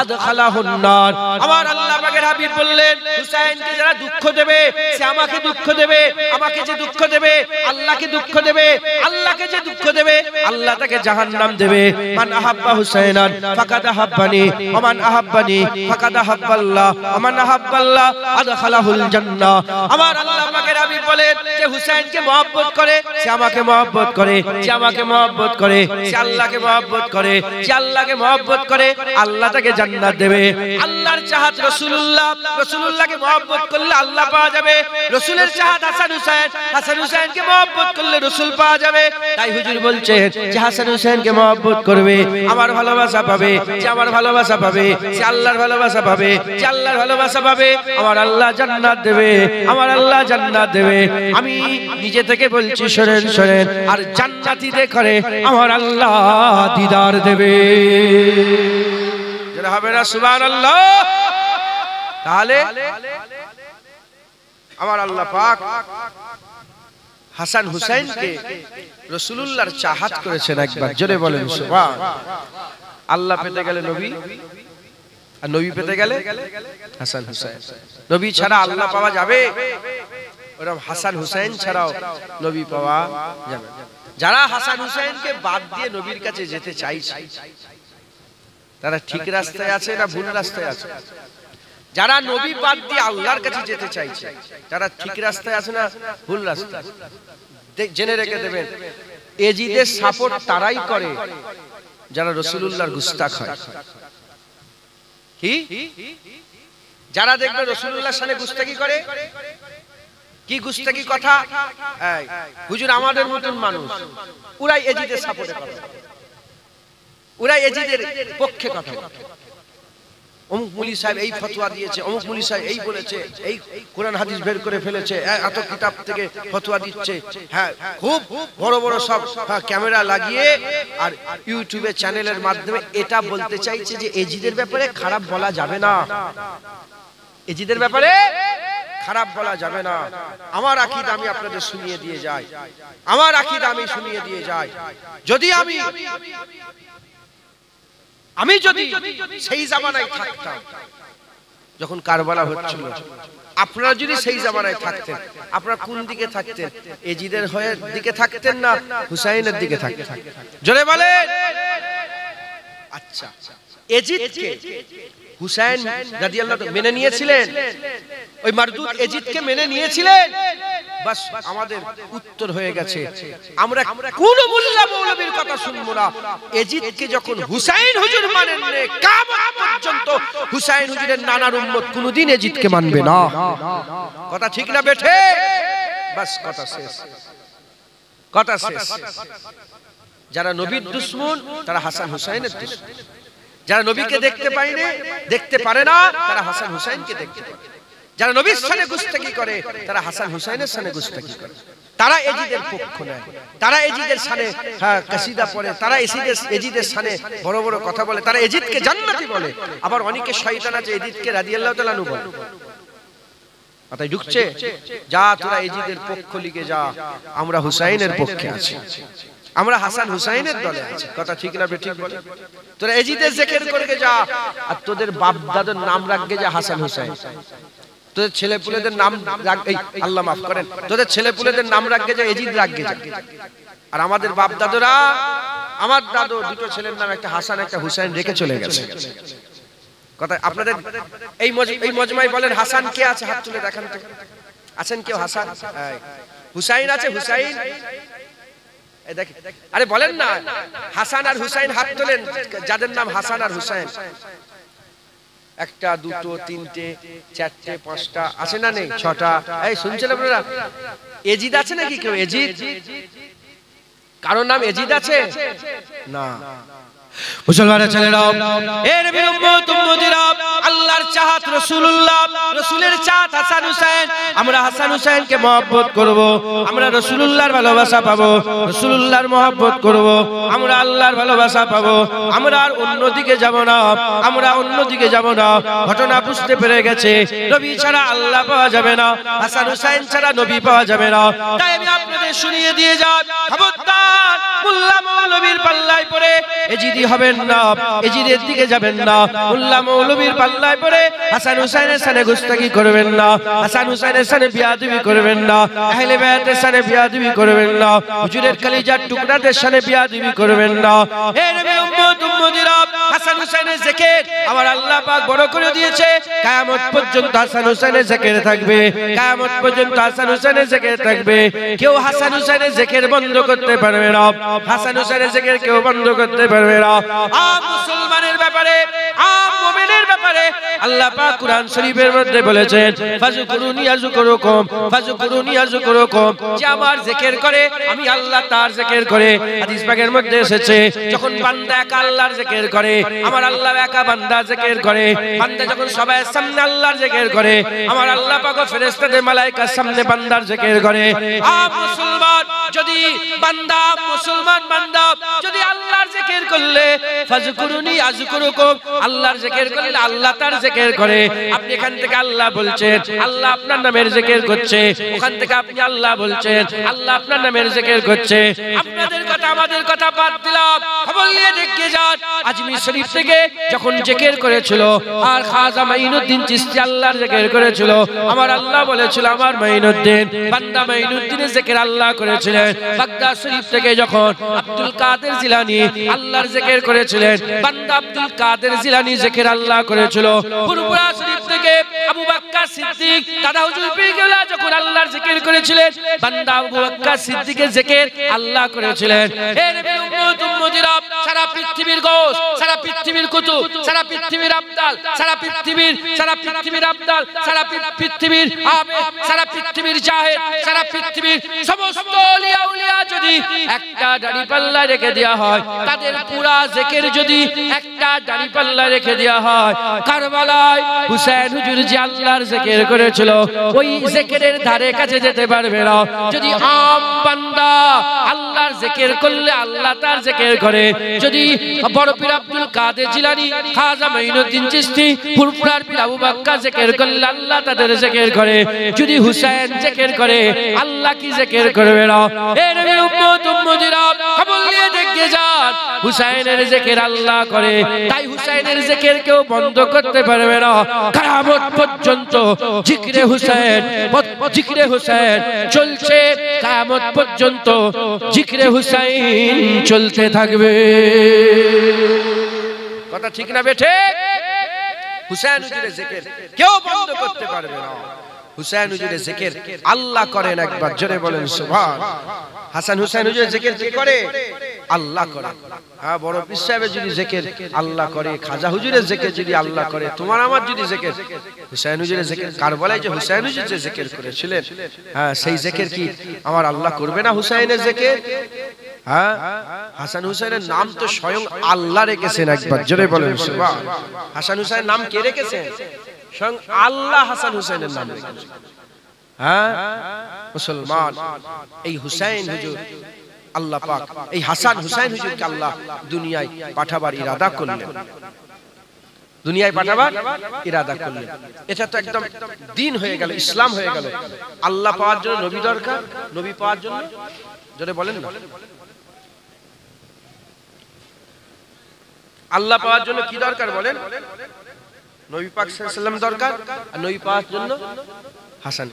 আদখালাহুন নার। আমার আল্লাহ পাকের হাবিব বললেন হুসাইনকে যারা দুঃখ দেবে সে আমাকে দুঃখ দেবে, আমাকে যে দুঃখ দেবে আল্লাহকে দুঃখ দেবে, আল্লাহকে যে দুঃখ দেবে আল্লাহ তাকে জাহান্নাম দেবে। মান আহাব্বা হুসাইনান ফাকাদ আহাব্বানি, ওয়া মান আহাব্বানি ফাকাদ আহাব্বাল্লাহ, ওয়া মান আহাব্বাল্লাহ আদখালাহুল জান্নাহ। আমার আল্লাহ পাকের হাবিব বলেন যে হুসাইনকে মহব্বত করে সে আমাকে মহব্বত করে, যে আমাকে মহব্বত করে সে আল্লাহকে মহব্বত করে, যে আল্লাহকে মহব্বত করে আল্লাহ তাকে জান্নাত দেবে। আল্লাহর চাহাত রাসূলুল্লাহ, রাসূলুল্লাহকে মহব্বত করলে আল্লাহ পাওয়া যাবে। রাসূলের চাহাত হাসান হুসাইন, হাসান হুসাইনকে মহব্বত করলে রাসূল পাওয়া যাবে। তাই হুজুর বলছেন যে হাসান হুসাইনকে মহব্বত করবে আমার ভালোবাসা পাবে, যে আমার ভালোবাসা পাবে সে আল্লাহর ভালোবাসা পাবে, যে আল্লাহর ভালোবাসা পাবে আমার আল্লাহ জান্নাত দেবে, আমার আল্লাহ জান্নাত দেবে। আমি নিজে থেকে বলছি শোনেন শোনেন, আর জান্নাতীদের করে আমার আল্লাহ দিদার দেবে। যেটা হবে না সুবহানাল্লাহ? তাহলে আমার আল্লাহ পাক হাসান হুসাইনকে রাসূলুল্লাহর চাহাত করেছেন। একবার জোরে বলেন সুবহান। আল্লাহ পেতে গেলে নবী, আর নবী পেতে গেলে হাসান হুসাইন। নবী ছাড়া আল্লাহ পাওয়া যাবে? ওরকম হাসান হুসাইন ছাড়াও নবী পাওয়া যাবে। যারা হাসান হুসাইনকে বাদ দিয়ে নবীর কাছে যেতে চাইছে তারা ঠিক রাস্তায় আছে না ভুল রাস্তায় আছে? যারা নবী বাদ দিয়ে আল্লাহর কাছে যেতে চাইছে তারা ঠিক রাস্তায় আছে না ভুল রাস্তায়? জেনে রেখে দেবেন, এজিদের সাপোর্ট তারাই করে যারা রাসূলুল্লাহর গুস্তাখ হয়। কি যারা দেখবে রাসূলুল্লাহর সামনে গুস্তাখি করে, কি গুস্তাখি কথা, এই হুজুর আমাদের মতন মানুষ ওরাই এজিদের সাপোর্ট করে, ওরাই এজিদের পক্ষে কথা বলে। অমুক মুলি সাহেব এই ফতোয়া দিয়েছে, অমুক মুলি সাহেব এই বলেছে, এই কোরআন হাদিস বের করে ফেলেছে, এত কিতাব থেকে ফতোয়া দিচ্ছে। হ্যাঁ, খুব বড় বড় সব ক্যামেরা লাগিয়ে আর ইউটিউবে চ্যানেলের মাধ্যমে এটা বলতে চাইছে যে এজিদের ব্যাপারে খারাপ বলা যাবে না, এজিদের ব্যাপারে খারাপ বলা যাবে না। আমার আকীদা আমি আপনাদের শুনিয়ে দিয়ে যাই, আমার আকীদা আমি শুনিয়ে দিয়ে যাই। যদি আমি যদি সেই জামানায় থাকতাম যখন কারবালা হচ্ছিল, আপনারা যদি সেই জামানায় থাকতেন আপনারা কোন দিকে থাকতেন? এজিদের হয়ে দিকে থাকতেন না হুসাইনের দিকে থাকতেন? জোরে বলেন। আচ্ছা, এজিদকে হুসাইন রাদিয়াল্লাহু তাআলা মেনে নিয়েছিলেন, ওই মারদুদ এজিদকে মেনে নিয়েছিলেন। বাস আমাদের উত্তর হয়ে গেছে, আমরা কোন মোল্লা মৌলবীর কথা শুনবো না। এজিদকে যখন হুসাইন হুজুর মানেন না, কিয়ামত পর্যন্ত হুসাইন হুজুরের নানার উম্মত কোনদিন এজিদকে মানবে না। কথা ঠিক না বেঠে? বাস কথা শেষ, কথা শেষ। যারা নবীর দুশমন তারা হাসান হুসাইনের দুশমন, যারা নবীকে দেখতে পায়নি, দেখতে পারে না, তারা হাসান হুসাইনকে দেখতে পায়। যারা নবীর সানে গুস্তাখি করে তারা হাসান হুসাইনের সানে গুস্তাখি করে, তারা এজিদের পক্ষ নেয়, তারা এজিদের সানে কাসিদা পড়ে, তারা এজিদের সানে বড় বড় কথা বলে, তারা এজিদকে জান্নাতি বলে। আবার অনেকে শয়তান আছে এজিদকে রাদিয়াল্লাহু তাআলা আনহু বলে। মাথায় ঢুকছে? যা তোরা এজিদের পক্ষ লিখে যা, আমরা হুসাইনের পক্ষে আছি, আমরা হাসান হুসাইনের দলে আছি। কথা ঠিক না বেঠিক বলে? তোরা এজিদের জিকির করকে যা, আর তোদের বাপ দাদার নাম রাখবে যা হাসান হুসাইন, তোদের ছেলেপুলেদের নাম রাখ, এই আল্লাহ মাফ করেন, তোদের ছেলেপুলেদের নাম রাখবে যা এজিদ রাখবে যা। আর আমাদের বাপ দাদুরা, আমার দাদু দুটো ছেলের নাম একটা হাসান একটা হুসাইন রেখে চলে গেছে। কথা আপনাদের এই মজমায় বলেন হাসান কে আছে? হাত তুলে দেখান তো, আছেন কেউ হাসান? হুসাইন আছে? হুসাইন এই দেখেন, আরে বলেন না হাসান আর হুসাইন হাত তোলেন যাদের নাম হাসান আর হুসাইন। একটা, দুটো, তিনটে, চারটে, পাঁচটা আছে না নেই? ছটা। এই শুনছেন আপনারা? এজিদ আছে নাকি কেউ? এজিদ কারোর নাম এজিদ আছে? না। মুসলমানের ছেলেরা, এ নবীর উম্মত উম্মতিরা, আল্লাহর চাহাত রাসূলুল্লাহ, রাসূলের চাহাত হাসান হুসাইন। আমরা হাসান হুসাইনকে মহব্বত করব, আমরা রাসূলুল্লাহর ভালোবাসা পাবো। রাসূলুল্লাহর মহব্বত করব, আমরা আল্লাহর ভালোবাসা পাবো। আমরা আর অন্যদিকে যাব না, আমরা অন্যদিকে যাব না। ঘটনা বুঝতে পেরে গেছে, নবী ছাড়া আল্লাহ পাওয়া যাবে না, হাসান হুসাইন ছাড়া নবী পাওয়া যাবে না। তাই আমি আপনাদের শুনিয়ে দিয়ে যাই, খবরদার মোল্লা মৌলবীর পাল্লায় পড়ে এজিদি হবেন না, এজিদের দিকে যাবেন না। মোল্লা মৌলবীর পাল্লায় পড়ে হাসান হুসাইনের সাথে গুস্তাখি করবেন না, হাসান হুসাইনের সাথে বিয়াদবি করবেন না, আহলে বায়তের সাথে বিয়াদবি করবেন না, হুজুরের কলিজার টুকরাদের সাথে বিয়াদবি করবেন না। হে নবীর উম্মত উম্মতিরা, হাসান হুসাইনের জিকির আমার আল্লাহ পাক বড় করে দিয়েছে। কিয়ামত পর্যন্ত হাসান হুসাইনের জিকির থাকবে, কিয়ামত পর্যন্ত হাসান হুসাইনের জিকির থাকবে। কেউ হাসান হুসাইনের জিকির বন্ধ করতে পারবে না, হাসান হুসাইনের জিকির কেউ বন্ধ করতে পারবে না। আম মুসলমানের ব্যাপারে, আম মুমিনের ব্যাপারে আল্লাহ পাক কুরআন শরীফের মধ্যে বলেছেন, ফাযকুরুনি আযকুরুকুম, ফাযকুরুনি আযকুরুকুম। যে আমার জিকির করে আমি আল্লাহ তার জিকির করে। হাদিস পাকের মধ্যে এসেছে, যখন বান্দা একা আল্লাহর জিকির করে, আমার আল্লাহ একা বান্দার জিকির করে। বান্দা যখন সবার সামনে আল্লাহর জিকির করে, আমার আল্লাহ পাক ফেরেশতাদের মালায়েকার সামনে বান্দার জিকির করে। আম মুসলমান যদি বান্দা, মুসলমান বান্দা যদি আল্লাহর জিকির করলে, ফাযকুরুনি আযকুরুকুম, আল্লাহর জিকির করলে আল্লাহ তার জিকির করে। আপনি এখান থেকে আল্লাহ বলছেন, আল্লাহ আপনার নামের জিকির করছে। ওখান থেকে আপনি আল্লাহ বলছেন, আল্লাহ আপনার নামের জিকির করছে। আপনাদের কথা আমাদের কথা বাদ দিলাম, খবর নিয়ে দেখে যান আজমির শরীফ থেকে যখন জিকির করেছিল আর খাজা মাইনুদ্দিন চিশতি আল্লাহর জিকির করেছিল, আমার আল্লাহ বলেছিল আমার মাইনুদ্দিন, বান্দা মাইনুদ্দিনের জিকির আল্লাহ করেছিলেন। বাগদাদ শরীফ থেকে যখন আব্দুল কাদের জিলানী আল্লাহর জিকির করেছিলেন, বান্দা আব্দুল কাদের জিলানী জিকির আল্লাহ করেছিল। ফুরফুরা শরীফ থেকে আবু বকর সিদ্দিক দাদা হুজুর পীর কেবলা যখন আল্লাহর জিকির করেছিলেন, বান্দা আবু বকর সিদ্দিকের জিকির আল্লাহ করেছিলেন। হে নবীর উম্মত উম্মতিরা, সারা পৃথিবীর গোস, সারা পৃথিবীর কুতুব, সারা পৃথিবীর আব্দাল, সারা পৃথিবীর আব্দাল, সারা পৃথিবীর আবেদ, সারা পৃথিবীর জাহেদ, সারা পৃথিবীর সমস্ত আউলিয়া উলিয়া যদি একটা দাড়িপাল্লা রেখে দেয়া হয়, তাদের পুরা জিকির যদি একটা দাড়িপাল্লা রেখে দেয়া হয়, কারবালায় হুসাইন হুজুর যে আল্লাহর জিকির করেছিল ওই জিকিরের ধারে কাছে যেতে পারবে না। যদি আম বান্দা আল্লাহর জিকির করলে আল্লাহ তার জিকির করে। যদি বড় পীর আব্দুল কাদের জিলানী, খাজা মাইনুদ্দিন চিশতি, ফুরফুরার পীর আবু বকর জিকির করলে আল্লাহ তাদের জিকির করে। যদি হুসাইন জিকির করে আল্লাহ কি জিকির করবে না? হে নবীর উম্মত উম্মতিরা, খবর নিয়ে দেখে যান হুসাইনের জিকির আল্লাহ করে। তাই হুসাইনের জিকির কেউ বন্ধ করতে পারবে না। কিয়ামত পর্যন্ত জিকিরে হুসাইন, জিকিরে হুসাইন চলছে, কিয়ামত পর্যন্ত জিকিরে হুসাইন চলতে থাকবে। কথা ঠিক না বেঠে? হুসাইন হুজুরের জিকির কেউ বন্ধ করতে পারবে না। হুসাইন হুজুরের জিকির আল্লাহ করেন, একবার জোরে বলেন সুবহান। হাসান হুসাইন হুজুরের জিকির কে করে? আল্লাহ করে। হ্যাঁ, বড় পীর সাহেবের যদি জিকির আল্লাহ করে, খাজা হুজুরের জিকির যদি আল্লাহ করে, তোমার আমার যদি জিকির, হুসাইন হুজুরের জিকির কারবালায় যে হুসাইন হুজুর যে জিকির করেছিলেন, হ্যাঁ সেই জিকির কি আমার আল্লাহ করবে না? হুসাইনের জিকির, হ্যাঁ হাসান হুসাইনের নাম তো স্বয়ং আল্লাহ রেখেছেন, একবার জোরে বলেন সুবহান। হাসান হুসাইনের নাম কে রেখেছেন? স্বয়ং আল্লাহ হাসান হুসাইনের নাম রেখেছেন। হ্যাঁ মুসলমান, এই হুসাইন হুজুর আল্লাহ পাক এই হাসান হুসাইন হুজুরকে আল্লাহ দুনিয়ায় পাঠাবার ইরাদা করলেন, দুনিয়ায় পাঠাবার ইরাদা করলেন। এটা তো একদম দিন হয়ে গেল, ইসলাম হয়ে গেল। আল্লাহ পাওয়ার জন্য নবী দরকার, নবী পাওয়ার জন্য জোরে বলেন না, আল্লাহ পাওয়ার জন্য কি দরকার বলেন? নবী পাক সাল্লাল্লাহু আলাইহি ওয়াসাল্লাম দরকার, আর নবী পাওয়ার জন্য হাসান।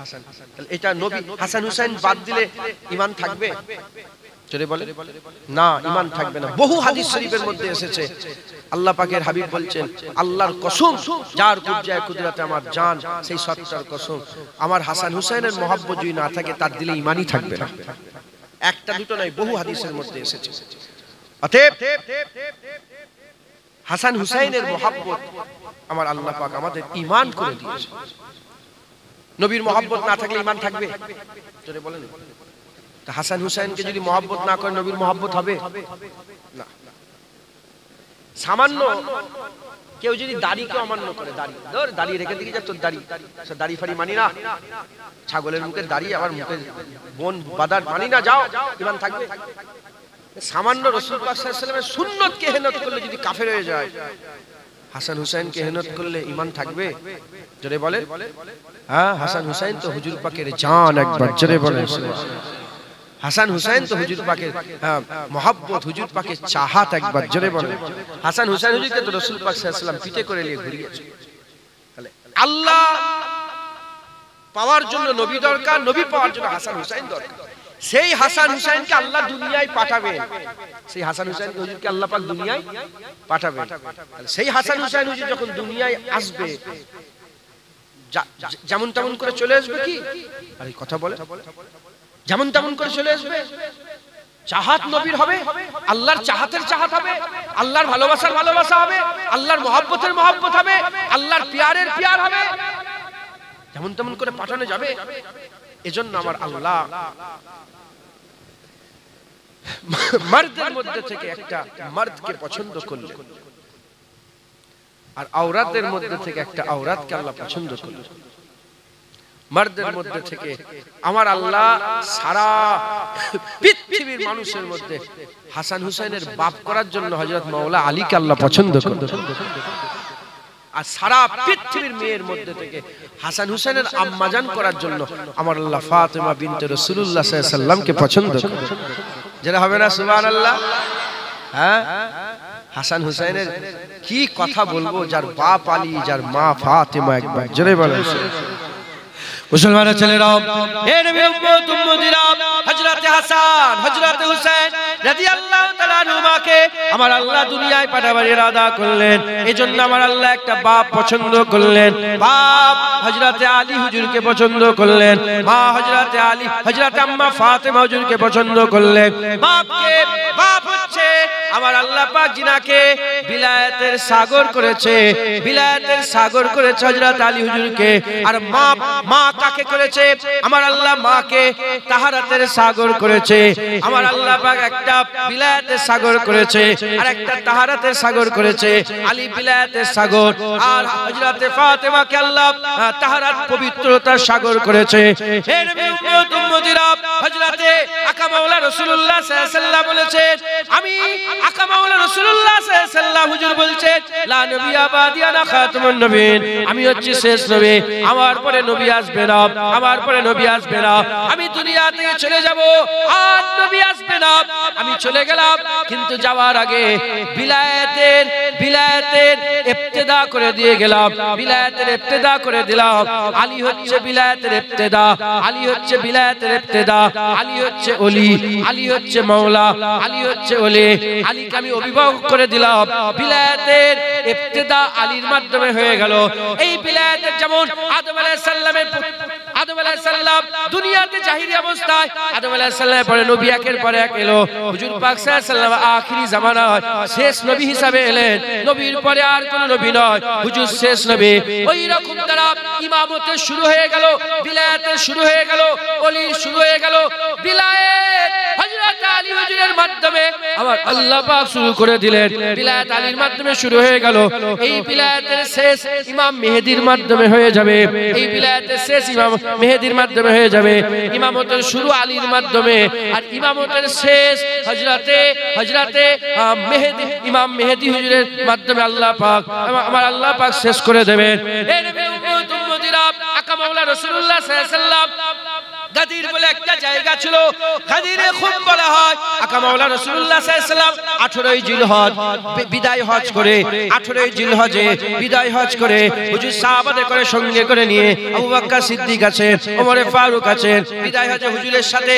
তাহলে এটা নবী হাসান হুসাইন বাদ দিলে ঈমান থাকবে? জোরে বলেন না, ঈমান থাকবে না। বহু হাদিস শরীফের মধ্যে এসেছে, আল্লাহ পাকের হাবিব বলছেন, আল্লাহর কসম যার কুবজায় কুদরতে আমার জান, সেই সত্তার কসম, আমার হাসান হুসাইনের মহব্বত যদি না থাকে তার দিলে ঈমানই থাকবে না। একটা দুটো নয়, বহু হাদিসের মধ্যে এসেছে। অতএব হাসান হুসাইনের মহব্বত আমার আল্লাহ পাক আমাদের ঈমান করে দিয়েছে। নবীর মহব্বত না থাকলে ঈমান থাকবে? জোরে বলেন। তা হাসান হুসাইনকে যদি মহব্বত না করে নবীর মহব্বত হবে না। সামান্য কেউ যদি দাড়িকে অমান্য করে, দাড়ি রেখে দিকে যা তোর দাড়ি ফাড়ি মানি না, ছাগলের মুখের দাড়ি আবার মুখের বোন বাদার মানি না, যাও, ঈমান থাকবে? সামান্য রাসূল পাক সাল্লাল্লাহু আলাইহি ওয়াসাল্লামের সুন্নতকে হেনত করলে যদি কাফের হয়ে যায়, হাসান হুসাইনকে হেনত করলে ঈমান থাকবে? জোরে বলেন। হ্যাঁ, হাসান হুসাইন তো হুজুর পাকের জান, একবার জোরে বলেন। হাসান হুসাইন তো হুজুর পাকের মহব্বত, হুজুর পাকের চাহাত, একবার জোরে বলেন। হাসান হুসাইন হুজুরকে তো রাসূল পাক সাল্লাল্লাহু আলাইহি ওয়াসাল্লাম পিঠে করে নিয়ে ঘুরিয়েছে। তাহলে আল্লাহ পাওয়ার জন্য নবী দরকার, নবী পাওয়ার জন্য হাসান হুসাইন দরকার। সেই হাসান হুসাইনকে আল্লাহ দুনিয়ায় পাঠাবেন, সেই হাসান হুসাইন হুজুরকে আল্লাহ পাক দুনিয়ায় পাঠাবেন। সেই হাসান হুসাইন হুজুর যখন দুনিয়ায় আসবে, যেমন তেমন করে চলে আসবে কি? আরে কথা বলে, যেমন তেমন করে চলে আসবে? চাহাত নবীর হবে, আল্লাহর চাহাতের চাহাত হবে, আল্লাহর ভালোবাসার ভালোবাসা হবে, আল্লাহর মহব্বতের মহব্বত হবে, আল্লাহর পিয়ারের পিয়ার হবে। যেমন তেমন করে পাঠানো যাবে? এজন্য আমার আল্লাহ মার্দের মধ্যে থেকে একটা মার্দকে পছন্দ করলেন, আর আওরাতের মধ্যে থেকে একটা আওরাতকে আল্লাহ পছন্দ করলেন। মার্দের মধ্যে থেকে আমার আল্লাহ সারা পৃথিবীর মানুষের মধ্যে হাসান হুসাইনের বাপ করার জন্য হযরত মাওলা আলীকে আল্লাহ পছন্দ করলেন। আর সারা পৃথিবীর মেয়ের মধ্যে থেকে হাসান হুসাইনের আম্মাজান করার জন্য আমার আল্লাহ ফাতেমা বিনতে রাসূলুল্লাহ সাল্লাল্লাহু আলাইহি ওয়াসাল্লামকে পছন্দ করেন। যেটা হবে না সুবহানাল্লাহ? হ্যাঁ, হাসান হুসাইনের কি কথা বলবো, যার বাপ আলী, যার মা ফাতেমা, একবার জোরে বলেন। মুসলমানের ছেলেরাও, হে নবীর উম্মত উম্মতিরা, হযরত হাসান, হযরত হুসাইন রাদিয়াল্লাহু তাআলা আনহুমাকে আমার আল্লাহ দুনিয়ায় পাঠাবার ইরাদা করলেন। এজন্য আমার আল্লাহ একটা বাপ পছন্দ করলেন। বাপ হযরত আলী হুজুরকে পছন্দ করলেন, মা হযরত আলী, হযরত আম্মা ফাতেমা হুজুরকে পছন্দ করলেন। বাপকে, বাপ হচ্ছে আমার আল্লাহ পাক জিনাকে বিলায়াতের সাগর করেছে, বিলায়াতের সাগর করেছে হযরত আলী হুজুরকে। আর মা, মা কাকে করেছে? আমার আল্লাহ মাকে তাহারাতের সাগর করেছে। আমার আল্লাহ পাক একটা বিলায়াতের সাগর করেছে আর একটা তাহারাতের সাগর করেছে। আলী বিলায়াতের সাগর, আর হযরত ফাতেমাকে আল্লাহ তাহারাত পবিত্রতার সাগর করেছে। হে নবীর উম্মত উম্মতিরা, হযরত আকা মাওলা রাসূলুল্লাহ সাল্লাল্লাহু আলাইহি ওয়াসাল্লাম বলেছেন, আমি আকা মাওলা রাসূলুল্লাহ সাল্লাল্লাহু আলাইহি ওয়াসাল্লাম হুজুর বলছেন, লা নবিয়্যা বাদি আনা খাতামুন নবীন, আমি হচ্ছি শেষ নবী, আমার পরে নবী আসবে না, আমার পরে নবী আসবে না। আমি দুনিয়া থেকে চলে যাব আর নবী আসবে না। আমি চলে গেলাম, কিন্তু যাওয়ার আগে বিলায়াতের ইবতিদা করে দিয়ে গেলাম, বিলায়াতের ইবতিদা করে দিলাম। আলী হচ্ছে বিলায়াতের ইবতিদা, আলী হচ্ছে বিলায়াতের ইবতিদা, আলী হচ্ছে ওলি, আলী হচ্ছে মাওলা, আলী হচ্ছে ওলি। আলীকে আমি অভিভাবক করে দিলাম। বিলায়াতের ইবতিদা আলীর মাধ্যমে হয়ে গেল। এই বিলায়াতের যেমন আদম আলাইহিস সালামের, আদম আলাইহিস সালাম দুনিয়াতে জাহিরি অবস্থায়, আদম আলাইহিস সালামের পরে নবী একের পর এক এলো। হুজুর পাক সাল্লাল্লাহু আলাইহি ওয়াসাল্লাম আখিরি জামানায় শেষ নবী হিসাবে এলেন। নবীর পরে আর কোন নবী নয়, হুজুর শেষ নবী। ওই রকম দ্বারা ইমামতে শুরু হয়ে গেল, বিলায়াতে শুরু হয়ে গেল, ওলি শুরু হয়ে গেল। বিলায়াত হযরত আলী হুজুরের মাধ্যমে আমার আল্লাহ পাক শুরু করে দিলেন। বিলায়াত আলীর মাধ্যমে শুরু হয়ে গেল। এই বিলায়াতের শেষ ইমাম মেহেদীর মাধ্যমে হয়ে যাবে। এই বিলায়াতের শেষ ইমাম মেহেদীর মাধ্যমে হয়ে যাবে। ইমামতের শুরু আলীর মাধ্যমে, আর ইমামতের শেষ হযরতে মেহেদী, ইমাম মেহেদী হুজুরের মাধ্যমে আল্লাহ পাক, আমার আল্লাহ পাক শেষ করে দেবেন। হে নবী উম্মত উম্মতিরা, আকা মাওলা রাসূলুল্লাহ সাল্লাল্লাহু আলাইহি ওয়াসাল্লাম গাদির বলে একটা জায়গা ছিল, গাদিরে খুব বলা হয়। আকা মাওলা রাসূলুল্লাহ সাল্লাল্লাহু আলাইহি ওয়াসাল্লাম 18ই জিলহজ বিদায় হজ করে, 18ই জিলহজে বিদায় হজ করে হুজুর সাহাবাদের করে সঙ্গে করে নিয়ে আবু বকর সিদ্দিক আছেন, ওমর ফারুক আছেন। বিদায় হজে হুজুরের সাথে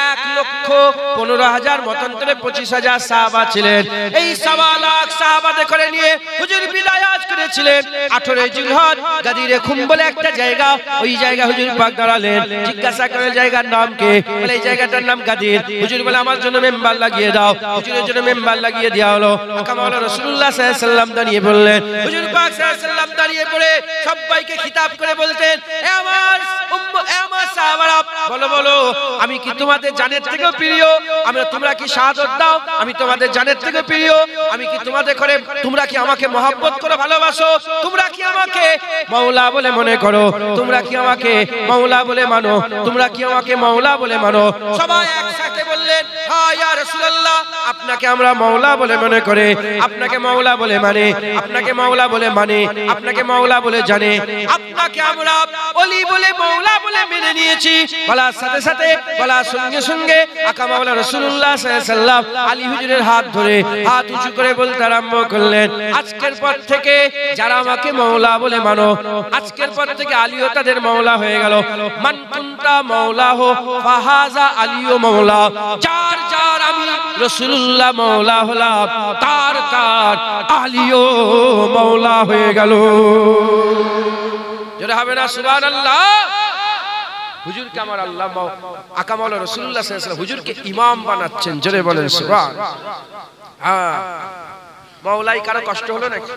1,15,000 মতান্তরে 25,000 সাহাবা ছিলেন। এই 1.25 লাখ সাহাবাদের করে নিয়ে হুজুর বিদায় হজ করেছিলেন। 18ই জিলহজ গাদিরে খুম বলে একটা জায়গা, ওই জায়গা হুজুর পাক দাঁড়ালেন। জিজ্ঞাসা করে ওই জায়গার নাম কি? বলে এই জায়গাটার নাম গাদির। হুজুর বলে আমার জন্য মেম্বার লাগিয়ে দাও। হুজুরের জন্য মেম্বার লাগিয়ে দেওয়া হলো। আকা মাওলানা রাসূলুল্লাহ সাল্লাল্লাহু আলাইহি ওয়াসাল্লাম দাঁড়িয়ে বললেন, হুজুর পাক সাল্লাল্লাহু আলাইহি ওয়াসাল্লাম দাঁড়িয়ে পড়ে সবাইকে খিতাব করে বলতেন, এ আমার উম্মত, এ আমার সাহাবারা, বলো বলো আমি কি তোমাদের জানের থেকেও প্রিয়? তোমরা কি শাহাদাত দাও আমি তোমাদের জানের থেকে প্রিয়? আমি কি তোমাদের করে, তোমরা কি আমাকে মহব্বত করো, ভালোবাসো? তোমরা কি আমাকে মাওলা বলে মনে করো? তোমরা কি আমাকে মাওলা বলে মানো? তোমরা কি আমাকে মাওলা বলে মানো? সবাই একসাথে বললেন, হ্যাঁ ইয়া রাসূলুল্লাহ, আপনাকে আমরা মাওলা বলে মনে করে, আপনাকে মাওলা বলে মানে, আপনাকে মাওলা বলে মানে, আপনাকে মাওলা বলে জানে, আপনাকে আমরা ওলি বলে মাওলা বলে মেনে নিয়েছি। বলার সাথে সাথে, বলার সঙ্গে সঙ্গে আকা মাওলানা রাসূলুল্লাহ সাল্লাল্লাহু আলাইহি ওয়াসাল্লাম আলী হুজুরের হাত ধরে হাত উঁচু করে বলতে আরম্ভ করলেন, আজকের পর থেকে যারা আমাকে মাওলা বলে মানো, আজকের পর থেকে আলীও তাদের মাওলা হয়ে গেল। মান কুনতা মাওলাহু ফাহাজা আলীও মাওলা। যার যার আমি রাসূলুল্লাহ মাওলা হলাম, তার তার আলীও মাওলা হয়ে গেল। জোরে হবে না সুবহানাল্লাহ? হুজুরকে আমার আল্লাহ আকা মাওলানা রাসূলুল্লাহ সাল্লাল্লাহু আলাইহি ওয়াসাল্লাম হুজুরকে ইমাম বানাচ্ছেন। জোরে বলেন সুবহান। হ্যাঁ, মাওলাই কারো কষ্ট হলো নাকি?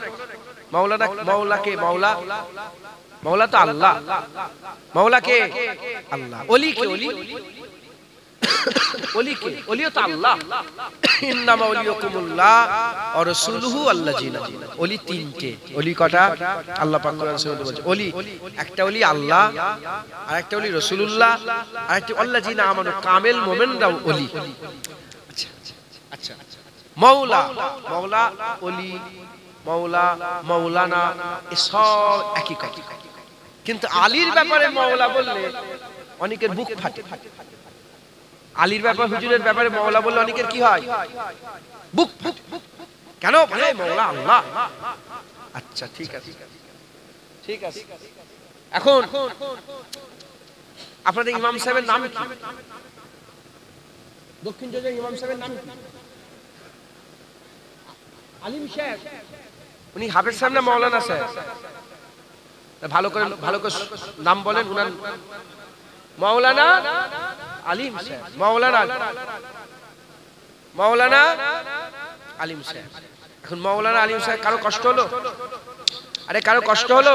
মাওলানা, মাওলাকে মাওলা, মাওলা তো আল্লাহ। মাওলাকে আল্লাহ। ওলি কে? ওলি, ওলি কে? ওলিও তো আল্লাহ। ইন্নামা ওলিয়াকুমুল্লাহ ওয়া রাসূলুহু আল্লাযিনা। ওলি তিনটে। ওলি কটা? আল্লাহ পাক কোরআন শরীফে বলছে ওলি, একটা ওলি আল্লাহ, আর একটা ওলি রাসূলুল্লাহ, আর একটা আল্লাযিনা আমানু, কামেল মুমিনরাও ওলি। আচ্ছা আচ্ছা, মাওলা, মাওলা, ওলি, মাওলা, মাওলানা এসব একই কথা। কিন্তু আলীর ব্যাপারে মাওলা বললে অনেকের বুক ফাটে। আলীর ব্যাপারে, হুজুরের ব্যাপারে মাওলা বললে অনেকের কি হয়? বুক ফাটে। কেন? বলে মাওলা আল্লাহ। আচ্ছা ঠিক আছে, ঠিক আছে। এখন আপনাদের ইমাম সাহেবের নাম কি? দক্ষিণ জেলার ইমাম সাহেবের নাম কি? আলিম সাহেব। উনি হাফেজ সাহেব না মাওলানা সাহেব? ভালো করে, ভালো করে নাম বলেন উনার। মাওলানা আলিম সাহেব। মাওলানা, মাওলানা আলিম সাহেব। এখন মাওলানা আলিম সাহেব কারো কষ্ট হলো? আরে কারো কষ্ট হলো?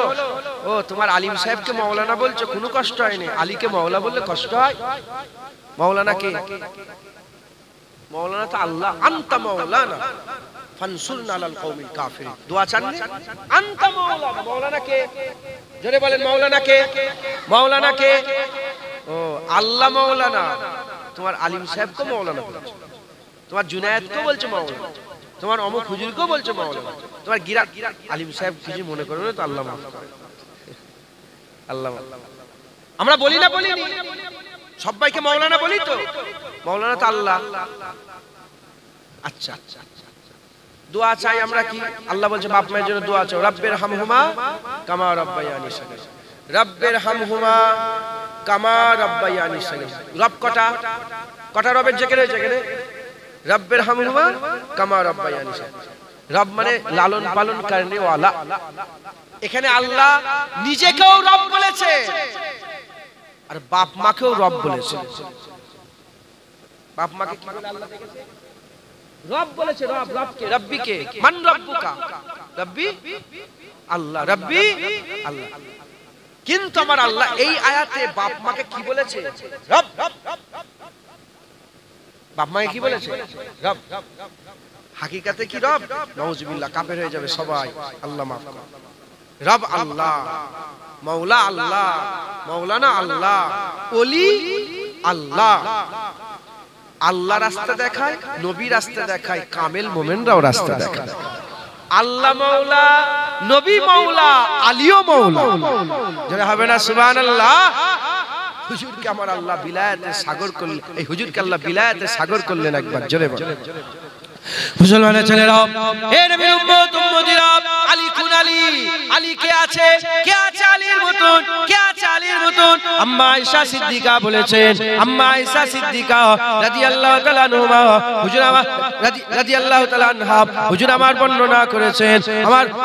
ও তোমার আলিম সাহেবকে মাওলানা বলছো, কোনো কষ্ট হয়নি। আলীকে মাওলা বললে কষ্ট হয়? মাওলানা কে? মাওলানা তো আল্লাহ। আনতা মাওলানা ফানসুরনা আলাল কওমিল কাফিরিন। দোয়া চাননি? আনতা মাওলানা। মাওলানা কে? জোরে বলেন মাওলানা কে? মাওলানা কে? ও আল্লাহ মাওলানা। তোমার আলিম সাহেবকে মাওলানা বলছো, তোমার জুনায়েদকে বলছো মাওলানা, তোমার অমুক হুজুরকেও বলছো মাওলানা, তোমার গিরা আলিম সাহেব কিছু মনে করবে না তো আল্লাহ মাফ করে। আল্লাহ আমরা বলি না, বলিনি? সবাইকে মাওলানা বলি তো? মাওলানা তো আল্লাহ। আচ্ছা আচ্ছা, দোয়া চাই আমরা কি? আল্লাহ বলছে বাপ মায়ের জন্য দোয়া চাও, রব্বির হামহুমা কামা রাব্বায়ানি সগীরা। রব্বির হামহুমা কামা রাব্বায়ানি সগীরা। রব কটা? কটা রবের যেখানে যেখানে? রব্বির হামহুমা কামা রাব্বায়ানি সগীরা। রব মানে লালন পালন করনে ওয়ালা। এখানে আল্লাহ নিজেকেও রব বলেছে আর বাপ মাকেও রব বলেছে। বাপ মাকে কি বলে আল্লাহ দেখেছে? রব বলেছে। রব, রবকে, রব্বিকে। মান রব্বুকা? রব্বি আল্লাহ, রব্বি আল্লাহ। কিন্তু আমার আল্লাহ এই আয়াতে বাপ মাকে কি বলেছে? রব। বাপ মাকে কি বলেছে? রব। হাকিকাতে কি রব? নাউজুবিল্লাহ, কাফের হয়ে যাবে সবাই। আল্লাহ মাফ করুন। রব আল্লাহ, মাওলা আল্লাহ, মাওলানা আল্লাহ, ওলি আল্লাহ। আল্লাহ রাস্তা দেখায়, নবী রাস্তা দেখায়, কামেল মোমেনরাও রাস্তা দেখায়। আল্লাহ মাওলা, নবী মাওলা, আলীও মাওলা। যারা হবে না সুবহানাল্লাহ? হুজুরকে আমার আল্লাহ বিলায়াতে সাগর করলেন। এই হুজুরকে আল্লাহ বিলায়াতে সাগর করলেন একবার। জোরে বলেন মুসলমানের ছেলেরা, এ নবীর উম্মত উম্মতিরা, আলী কোন আলী? আলী কে আছে? কে আছে আলীর মতন? কে আছে আলীর মতন? আম্মা আয়েশা সিদ্দিকা বলেছেন, আম্মা আয়েশা সিদ্দিকা রাদিয়াল্লাহু তাআলা আনহা, হুজুর আমার রাদিয়াল্লাহু তাআলা আনহা, হুজুর আমার বর্ণনা করেছেন।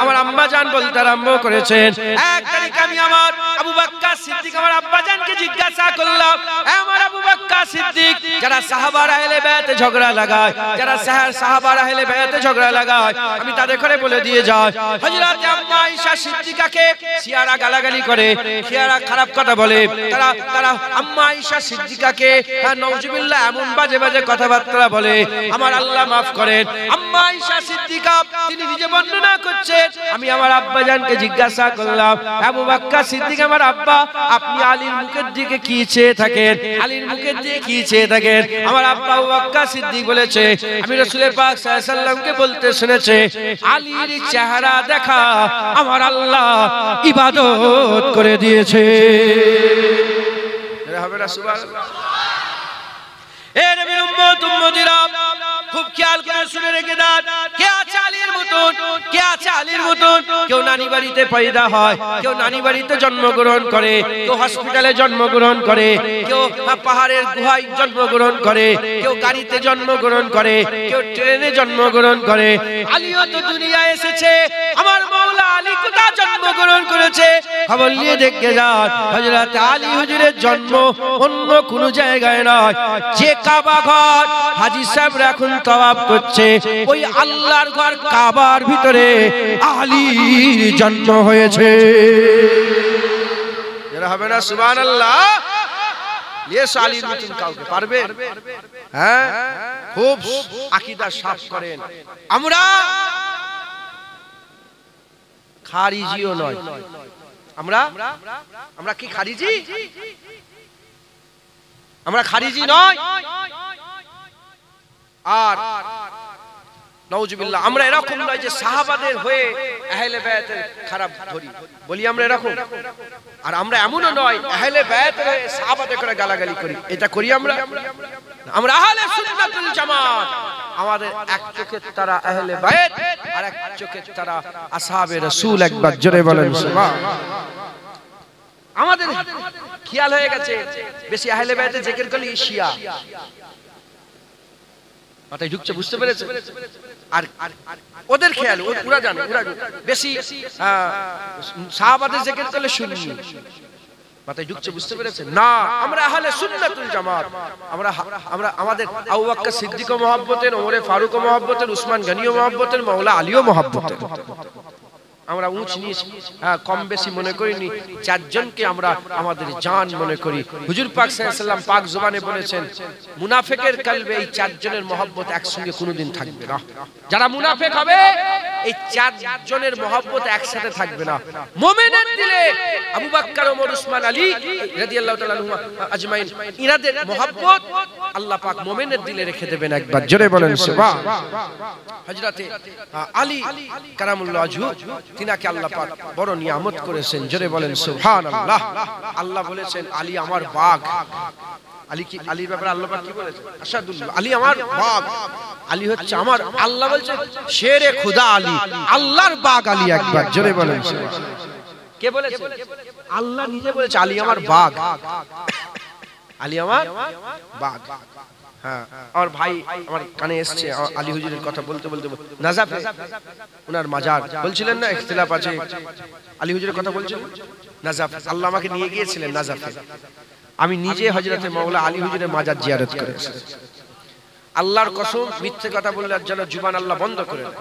আমার আম্মা জান বলতে আরম্ভ করেছেন, এক তারিখ এক আমি আমার আবু বকর সিদ্দিক আমার আব্বাজানকে জিজ্ঞাসা করলাম, আমার আবু বকর সিদ্দিক, যারা সাহাবারা আহলে বাইতে ঝগড়া লাগায়, যারা সাহাবারা আহলে বাইতে ঝগড়া লাগায়, আমি তাদের করে বলে দিয়ে যাই, হযরত আম্মা আয়েশা সিদ্দিকাকে শিয়ারা গালাগালি করে, শিয়ারা খারাপ কথা বলে, তারা আম্মা আয়েশা সিদ্দিকাকে নাউজুবিল্লাহ এমন বাজে বাজে কথাবার্তা বলে। আমার আল্লাহ মাফ করেন, আম্মা আয়েশা সিদ্দিকা তিনি নিজে বর্ণনা করছেন, আমি আমার আব্বাজানকে জিজ্ঞাসা করলাম, আবু বকর সিদ্দিক আমার আব্বা, আপনি আলীর মুখের দিকে কি চেয়ে থাকেন, আলীর মুখের দিকে কি চেয়ে থাকেন? আমার আব্বা আবু বকর সিদ্দিক বলেছে, আমি রাসূলের পাক সাল্লাল্লাহু আলাইহি সাল্লামকে বলতে শুনেছি, আলীর চেহারা দেখা আমার আল্লাহ ইবাদত করে দিয়েছে। হবে না সুবহানাল্লাহ? এ নবীর উম্মত উম্মতিরা, খুব খেয়াল করে শুনে রেখে দেন, কে আছে আলীর মতন, কে আছে আলীর মতন? কেউ নানি বাড়িতে পয়দা হয়, কেউ নানি বাড়িতে জন্মগ্রহণ করে, কেউ হসপিটালে জন্মগ্রহণ করে, কেউ পাহাড়ের গুহায় জন্মগ্রহণ করে, কেউ গাড়িতে জন্মগ্রহণ করে, কেউ ট্রেনে জন্মগ্রহণ করে। আলীও তো দুনিয়ায় এসেছে, আমার মাওলা আলী কোথায় জন্মগ্রহণ করেছে? খবর নিয়ে দেখে যান, হযরত আলী হুজুরের জন্ম অন্য কোনো জায়গায় নয়। যে কাবা ঘর হাজী সাহেবরা এখন তাওয়াফ করছে, ওই আল্লাহর ঘর কাবার ভিতরে আলীর জন্ম হয়েছে। যারা হবে না সুবহানাল্লাহ? ইয়েস, আলীর মতন কাউকে পারবে? হ্যাঁ, খুব আকীদা সাফ করেন। আমরা খারিজিও নয়, আমরা কি খারিজি? আমরা খারিজি নয়। আর নাউজুবিল্লাহ, আমরা এরকম নয় যে সাহাবাদের হয়ে আহলে বায়াতের খারাপ ধরি, বলি আমরা এরকম। আর আমরা এমনও নয় আহলে বায়াতের হয়ে সাহাবাদের করে গালাগালি করি, এটা করি আমরা? আমরা আহলে সুন্নাতুল জামাত। আমাদের এক চোখের তারা আহলে বায়াত, আর এক চোখের তারা আসহাবে রাসূল। একবার জোরে বলেন সুবহানাল্লাহ। আমাদের খেয়াল হয়ে গেছে বেশি আহলে বায়াতের জিকির করলে শিয়া মাথায় ঢুকছে, বুঝতে পেরেছে? আর ওদের খেয়াল, ওরা জানে, ওরা বেশি সাহাবাদের জিকির করলে সুন্নি মাথায় ঢুকছে, বুঝতে পেরেছেন? না, আমরা আহলে সুন্নাতুল জামাত। আমরা আমাদের আবু বকর সিদ্দিকও মহব্বতের, ওমরে ফারুকও মহব্বতের, উসমান গনিও মহব্বতের, মাওলা আলীও মহব্বতের। আমরা উঁচ নিচ কম বেশি মনে করিনি, চারজনকে আমরা আমাদের জান মনে করি। হুজুর পাক সাল্লাল্লাহু আলাইহি ওয়াসাল্লাম পাক জবানে বলেছেন, মুনাফিকের কলবে এই চারজনের মহব্বত একসঙ্গে কোনোদিন থাকবে না। যারা মুনাফিক হবে এই চারজনের মহব্বত একসাথে থাকবে না। মুমিনের দিলে আবু বকর, ওমর, উসমান, আলী রাদিয়াল্লাহু তাআলা আনহুম আজমাইন, ইনাদের মহব্বত আল্লাহ পাক মুমিনের দিলে রেখে দেবেন। একবার জোরে বলেন সুবহানাল্লাহ। হযরতে আলী কারামুল্লাহ ওয়াজহু, তিনাকে আল্লাহ পাক বড় নিয়ামত করেছেন। জোরে বলেন সুবহানাল্লাহ। আল্লাহ বলেছেন আলী আমার বাগ। আলী কি, আলীর ব্যাপারে আল্লাহ পাক কি বলেছেন? আশাদুল্লাহ, আলী আমার বাগ, আলী হচ্ছে আমার, আল্লাহ বলেছেন শেরে খুদা আলী, আল্লাহর বাগ আলী। একবার জোরে বলেন সুবহানাল্লাহ। কে বলেছে? আল্লাহ নিজে বলেছে আলী আমার বাগ, আলী আমার বাগ। হ্যাঁ, আমার ভাই আমার কানে এসেছে আলী হুজুরের কথা বলতে বলতে, নাজাফে ওনার মাজার বলছিলেন না, ইখতিলাফ আছে, আলী হুজুরের কথা বলছিলেন নাজাফে। আল্লাহ আমাকে নিয়ে গিয়েছিলেন নাজাফে, আমি নিজে হযরতে মাওলা আলী হুজুরের মাজার জিয়ারত করেছি। আল্লাহর কসম, মিথ্যে কথা বললে যেন জুবান আল্লাহ বন্ধ করে দেন।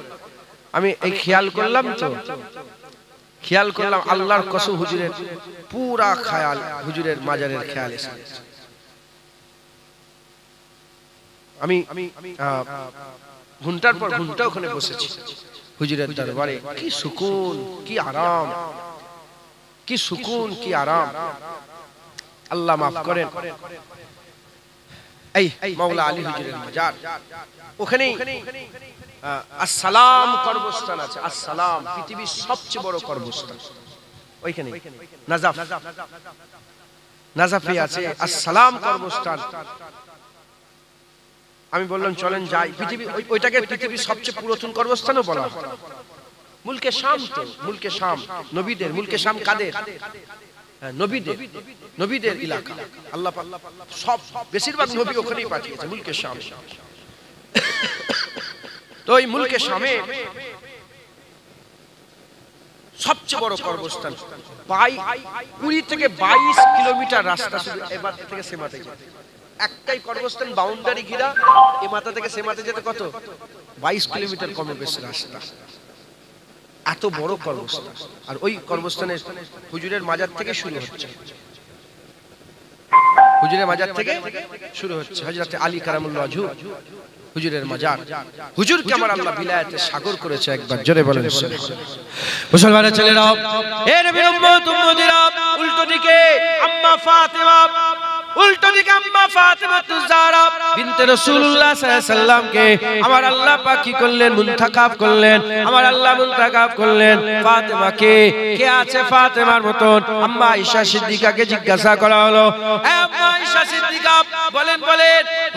আমি এই খেয়াল করলাম, আল্লাহর কসম হুজুরের পুরা খেয়াল, হুজুরের মাজারের খেয়াল এসেছে। আমি ঘন্টার পর ঘন্টা ওখানে বসেছি হুজুরের দরবারে। কি সুকুন, কি আরাম, কি সুকুন, কি আরাম। আল্লাহ মাফ করেন। এই মাওলা আলী হুজুরের মাজার, ওখানে আসসালাম কর্মস্থান আছে। আসসালাম পৃথিবীর সবচেয়ে বড় কর্মস্থান, ওইখানে নাজাফে আছে আসসালাম কর্মস্থান। আমি বললাম চলেন যাই। পৃথিবী ওইটাকে পৃথিবীর সবচেয়ে পুরাতন কর্মস্থানও বলা হয়। মুলকে শাম, তো মুলকে শাম নবীদের, মুলকে শাম কাদের? নবীদের এলাকা। আল্লাহ সব বেশিরভাগ নবী ওখানেই পাঠিয়েছে, মুলকে শাম। তো এই মুলকে শামে সবচেয়ে বড় কর্মস্থান। 20 থেকে 22 কিলোমিটার রাস্তা শুধু এবার থেকে সে মাথায় যেতে। একটাই কর্মস্থান বাউন্ডারি ঘিরা, এ মাথা থেকে সে মাথায় যেতে কত 22 কিলোমিটার কমে বেশি রাস্তা। এত বড় কর্মস্থান। আর ওই কর্মস্থানে হুজুরের মাজার থেকে শুরু হচ্ছে, হুজুরের মাজার থেকে শুরু হচ্ছে হযরত আলী কারামুল্লাহ ওয়াজহু হুজুরের মাজার। হুজুরকে আমার আল্লাহ বিলায়াতের সাগর করেছে, একবার জোরে বলেন মুসলমানের ছেলেরা, এ নবীর উম্মত উম্মতিরা, উল্টো দিকে আম্মা ফাতেমা, উল্টো দিকে আম্মা ফাতেমাতুজ জাহরা বিনতে রাসূলুল্লাহ সাল্লাল্লাহু আলাইহি সাল্লামকে আমার আল্লাহ পাক কি করলেন, মুনতাখাব করলেন। আমার আল্লাহ মুনতাখাব করলেন ফাতেমাকে। কে আছে ফাতেমার মতন? আম্মা আয়েশা সিদ্দিকাকে জিজ্ঞাসা করা হলো, এ আম্মা আয়েশা সিদ্দিকা বলেন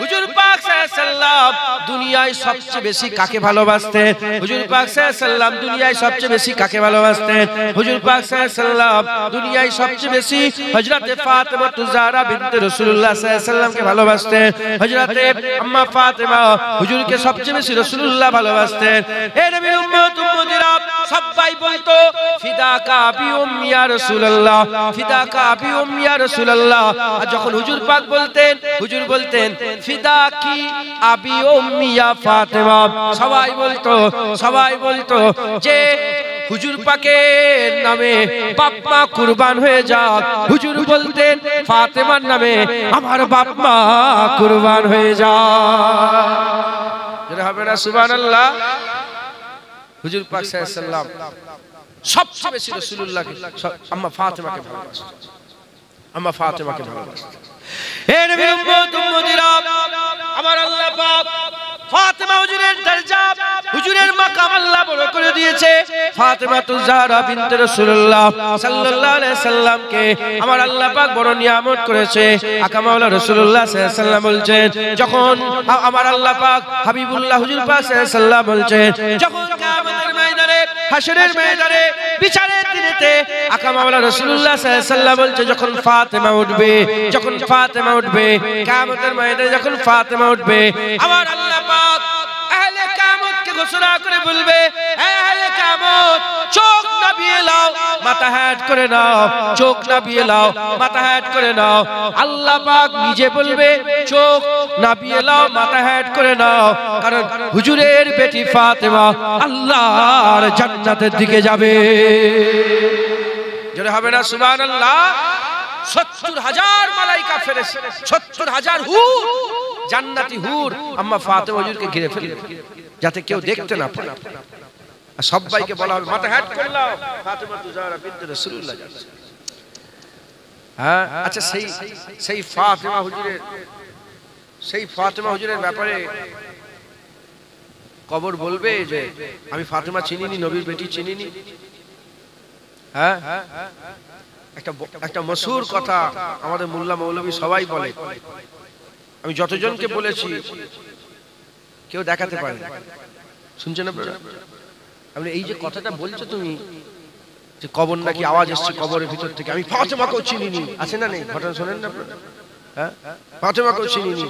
হুজুর পাক সাল্লাল্লাহু আলাইহি সাল্লাম দুনিয়ায় সবচেয়ে বেশি কাকে ভালোবাসতেন? হুজুর পাক সাল্লাল্লাহু আলাইহি সাল্লাম দুনিয়ায় সবচেয়ে বেশি কাকে ভালোবাসতেন? হুজুর পাক সাল্লাল্লাহু আলাইহি সাল্লাম দুনিয়ায় সবচেয়ে বেশি হযরতে ফাতেমাতুজ জাহরা বিনতে রাসূলুল্লাহ সাল্লাল্লাহু আলাইহি সাল্লামকে ভালোবাসতেন। হযরতে আম্মা ফাতেমা হুজুরকে সবচেয়ে বেশি রাসূলুল্লাহ ভালোবাসতেন। হে নবীর উম্মত উম্মতিরা, সবাই বলতো ফিদাকা আবি উম্মি ইয়া রাসূলুল্লাহ, ফিদাকা আবি উম্মি ইয়া রাসূলুল্লাহ। আর যখন হুজুর পাক বলতেন, হুজুর বলতেন ফিদাকি আবি উম্মি ইয়া ফাতেমা। সবাই বলতো যে হুজুর পাকের নামে বাপ মা কুরবান হয়ে যাক। হুজুর বলতেন ফাতেমার নামে আমার বাপ মা কুরবান হয়ে যাক। যেটা হবে না সুবহানাল্লাহ। হুজুর পাক সাল্লাল্লাহু আলাইহি সাল্লাম সবচেয়ে বেশি রাসূলুল্লাহকে আম্মা ফাতেমাকে ভালোবাসতেন, আম্মা ফাতেমাকে ভালোবাসতেন। হে নবীর উম্মত উম্মতিরা, আমার আল্লাহ পাক ফাতেমা হুজুরের দরজা, হুজুরের মাকাম আল্লাহ বড় করে দিয়েছে। ফাতেমাতুজ জাহরা বিনতে রাসূলুল্লাহ সাল্লাল্লাহু আলাইহি সাল্লামকে আমার আল্লাহ পাক বড় নিয়ামত করেছে। আকা মাওলা রাসূলুল্লাহ সাল্লাল্লাহু আলাইহি সাল্লাম বলছেন, যখন আমার আল্লাহ পাক হাবিবুল্লাহ হুজুর পাক সাল্লাল্লাহু আলাইহি সাল্লাম বলছেন, যখন কিয়ামতের ময়দানে, হাশরের ময়দানে, বিচারের দিনেতে আকা মাওলা রাসূলুল্লাহ সাল্লাল্লাহু আলাইহি সাল্লাম বলছে, যখন ফাতেমা উঠবে, যখন ফাতেমা উঠবে, কিয়ামতের ময়দানে যখন ফাতেমা উঠবে, আমার আল্লাহ পাক আহলে কিয়ামতকে ঘোষণা করে বলবে, আহলে কিয়ামত চোখ নাবিয়ে লাও, মাথা হেট করে নাও, চোখ নাবিয়ে লাও, মাথা হেট করে নাও। আল্লাহ পাক নিজে বলবে চোখ নাবিয়ে লাও, মাথা হেট করে নাও, কারণ হুজুরের বেটি ফাতেমা আল্লাহর জান্নাতের দিকে যাবে। জোরে হবে না সুবহানাল্লাহ। ৭০,০০০ মালাইকা ফেরেশতা, ৭০,০০০ হুর, জান্নাতি হুর আম্মা ফাতেমা হুজুরকে ঘিরে ফেলবে, যাতে কেউ দেখতে না পারে। আর সবাইকে বলা হবে মাথা হেট করে নাও, ফাতেমাতুজ জাহরা বিনতে রাসূলুল্লাহ যাচ্ছে। হ্যাঁ, আচ্ছা সেই ফাতেমা হুজুরের ব্যাপারে কবর বলবে যে আমি ফাতেমা চিনিনি, নবীর বেটি চিনিনি। হ্যাঁ, একটা মশহুর কথা আমাদের মোল্লা মৌলভী সবাই বলে, আমি যতজনকে বলেছি কেউ দেখাতে পারে না। শুনছেন আপনারা? আপনি এই যে কথাটা বলছো তুমি, যে কবর নাকি আওয়াজ এসছে কবরের ভিতর থেকে, আমি ফাতেমাকেও চিনিনি, আছে না নেই? ঘটনা শোনেন না আপনারা? হ্যাঁ, ফাতেমাকেও চিনিনি,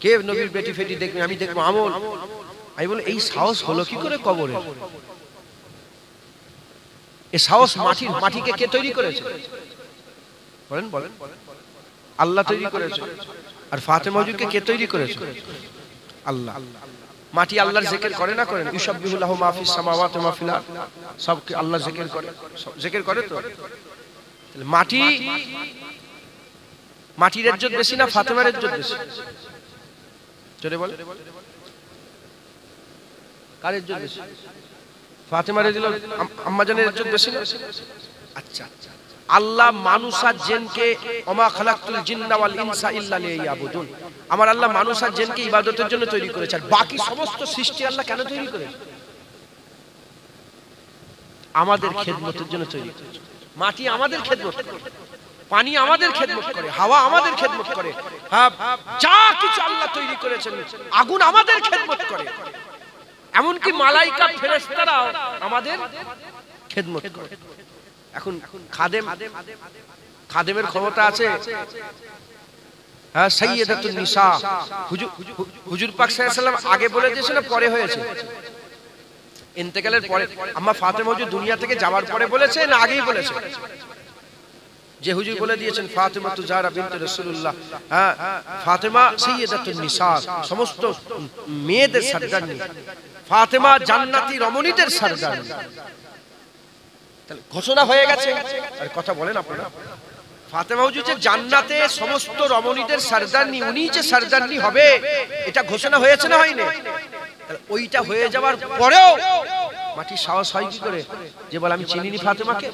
কে নবীর বেটি ফেটি দেখবে, আমি দেখবো আমল। আমি বলি এই সাহস হলো কি করে কবরে? এই সাহস মাটিকে কে তৈরি করেছে? বলেন বলেন। আল্লাহ তৈরি করেছে। আর ফাতেমা হুজুরকে কে তৈরি করেছে? আল্লাহ। মাটি আল্লাহর জিকির করে না করেন? ইউসাব্বিহু লাহু মা ফিস সামাওয়াতি ওয়া মা ফিল আরদ, সব কি আল্লাহ জিকির করে? জিকির করে তো। তাহলে মাটির ইজ্জত বেশি না ফাতেমার ইজ্জত বেশি? জোরে বল, কার ইজ্জত বেশি? ফাতেমার ইজ্জত, আম্মা জানের ইজ্জত বেশি না? আচ্ছা, আল্লাহ মানুষ আর জিনকে ওমা খালাকতুল জিন্না ওয়াল ইনসা ইল্লা লিয়াবুদুন, আমার আল্লাহ মানুষ আর জিনকে ইবাদতের জন্য তৈরি করেছে। আর বাকি সমস্ত সৃষ্টি আল্লাহ কেন তৈরি করেছে? আমাদের খেদমতের জন্য তৈরি করেছে। মাটি আমাদের খেদমত করে, পানি আমাদের খেদমত করে, হাওয়া আমাদের খেদমত করে, যা কিছু আল্লাহ তৈরি করেছেন, আগুন আমাদের খেদমত করে, এমনকি মালাইকা ফেরেশতারাও আমাদের খেদমত করে। এখন খাদেমের ক্ষমতা আছে। হ্যাঁ, সাইয়্যিদাতুন নিসা হুজুর পাক সাল্লাল্লাহু আলাইহি ওয়াসাল্লাম আগে বলে দিয়েছেন না পরে হয়েছে? ইন্তেকালের পরে আম্মা ফাতেমা যে দুনিয়া থেকে যাওয়ার পরে বলেছে না আগেই বলেছে? যে হুজুর বলে দিয়েছেন ফাতেমা তু জাহরা বিনতে রাসূলুল্লাহ, হ্যাঁ ফাতেমা সাইয়্যিদাতুন নিসা, সমস্ত মেয়েদের সরদারনি, ফাতেমা জান্নাতি রমণীদের সরদারনি। তাহলে ঘোষণা হয়ে গেছে। আর কথা বলেন আপনারা, ফাতেমা হুজুর যে জান্নাতে সমস্ত রমণীদের সরদারনি, উনি যে সরদারনি হবে এটা ঘোষণা হয়েছে না হয়নি? তাহলে ওইটা হয়ে যাওয়ার পরেও মাটির সাহস হয় কি করে যে বলে আমি চিনিনি ফাতেমাকে?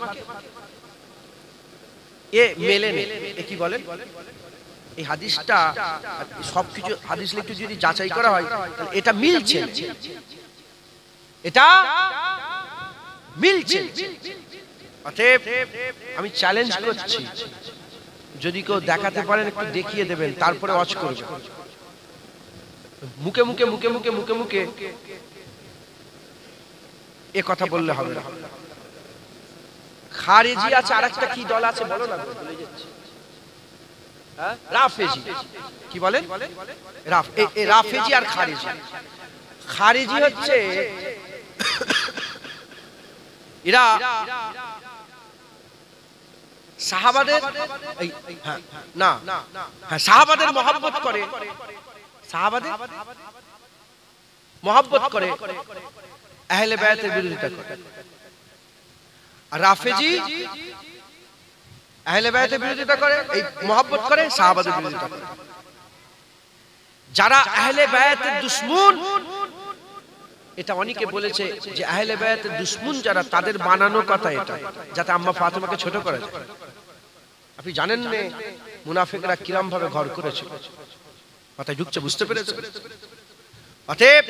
এ মেলে নেই। এ কি বলেন? এই হাদিসটা সবকিছু হাদিস একটু যদি যাচাই করা হয় তাহলে এটা মিলছে, এটা মিলছে। অতএব আমি চ্যালেঞ্জ করছি, যদি কেউ দেখাতে পারেন একটু দেখিয়ে দেবেন, তারপরে ওয়াচ করবে। মুখে মুখে মুখে মুখে মুখে মুখে এ কথা বললে হবে না। খারেজি আছে, আরেকটা কি দল আছে বলো না? রাফেজি। কি বলেন? রাফেজি আর খারেজি। খারেজি হচ্ছে এরা সাহাবাদের না হ্যাঁ সাহাবাদের মহব্বত করে, সাহাবাদের মহব্বত করে, আহলে বায়াতের বিরোধিতা করে। আর রাফেজি আহলে বায়াতের বিরোধিতা করে, এই মহব্বত করে, সাহাবাদের বিরোধিতা করে। যারা আহলে বায়াতের দুশমন, এটা অনেকে বলেছে যে আহলে বায়াতের দুশমন যারা, তাদের বানানো কথা এটা, যাতে আম্মা ফাতেমাকে ছোট করে। আপনি জানেন না মুনাফিকরা কিরম ভাবে ঘর করেছিল? মাথায় ঢুকছে, বুঝতে পেরেছেন? অতএব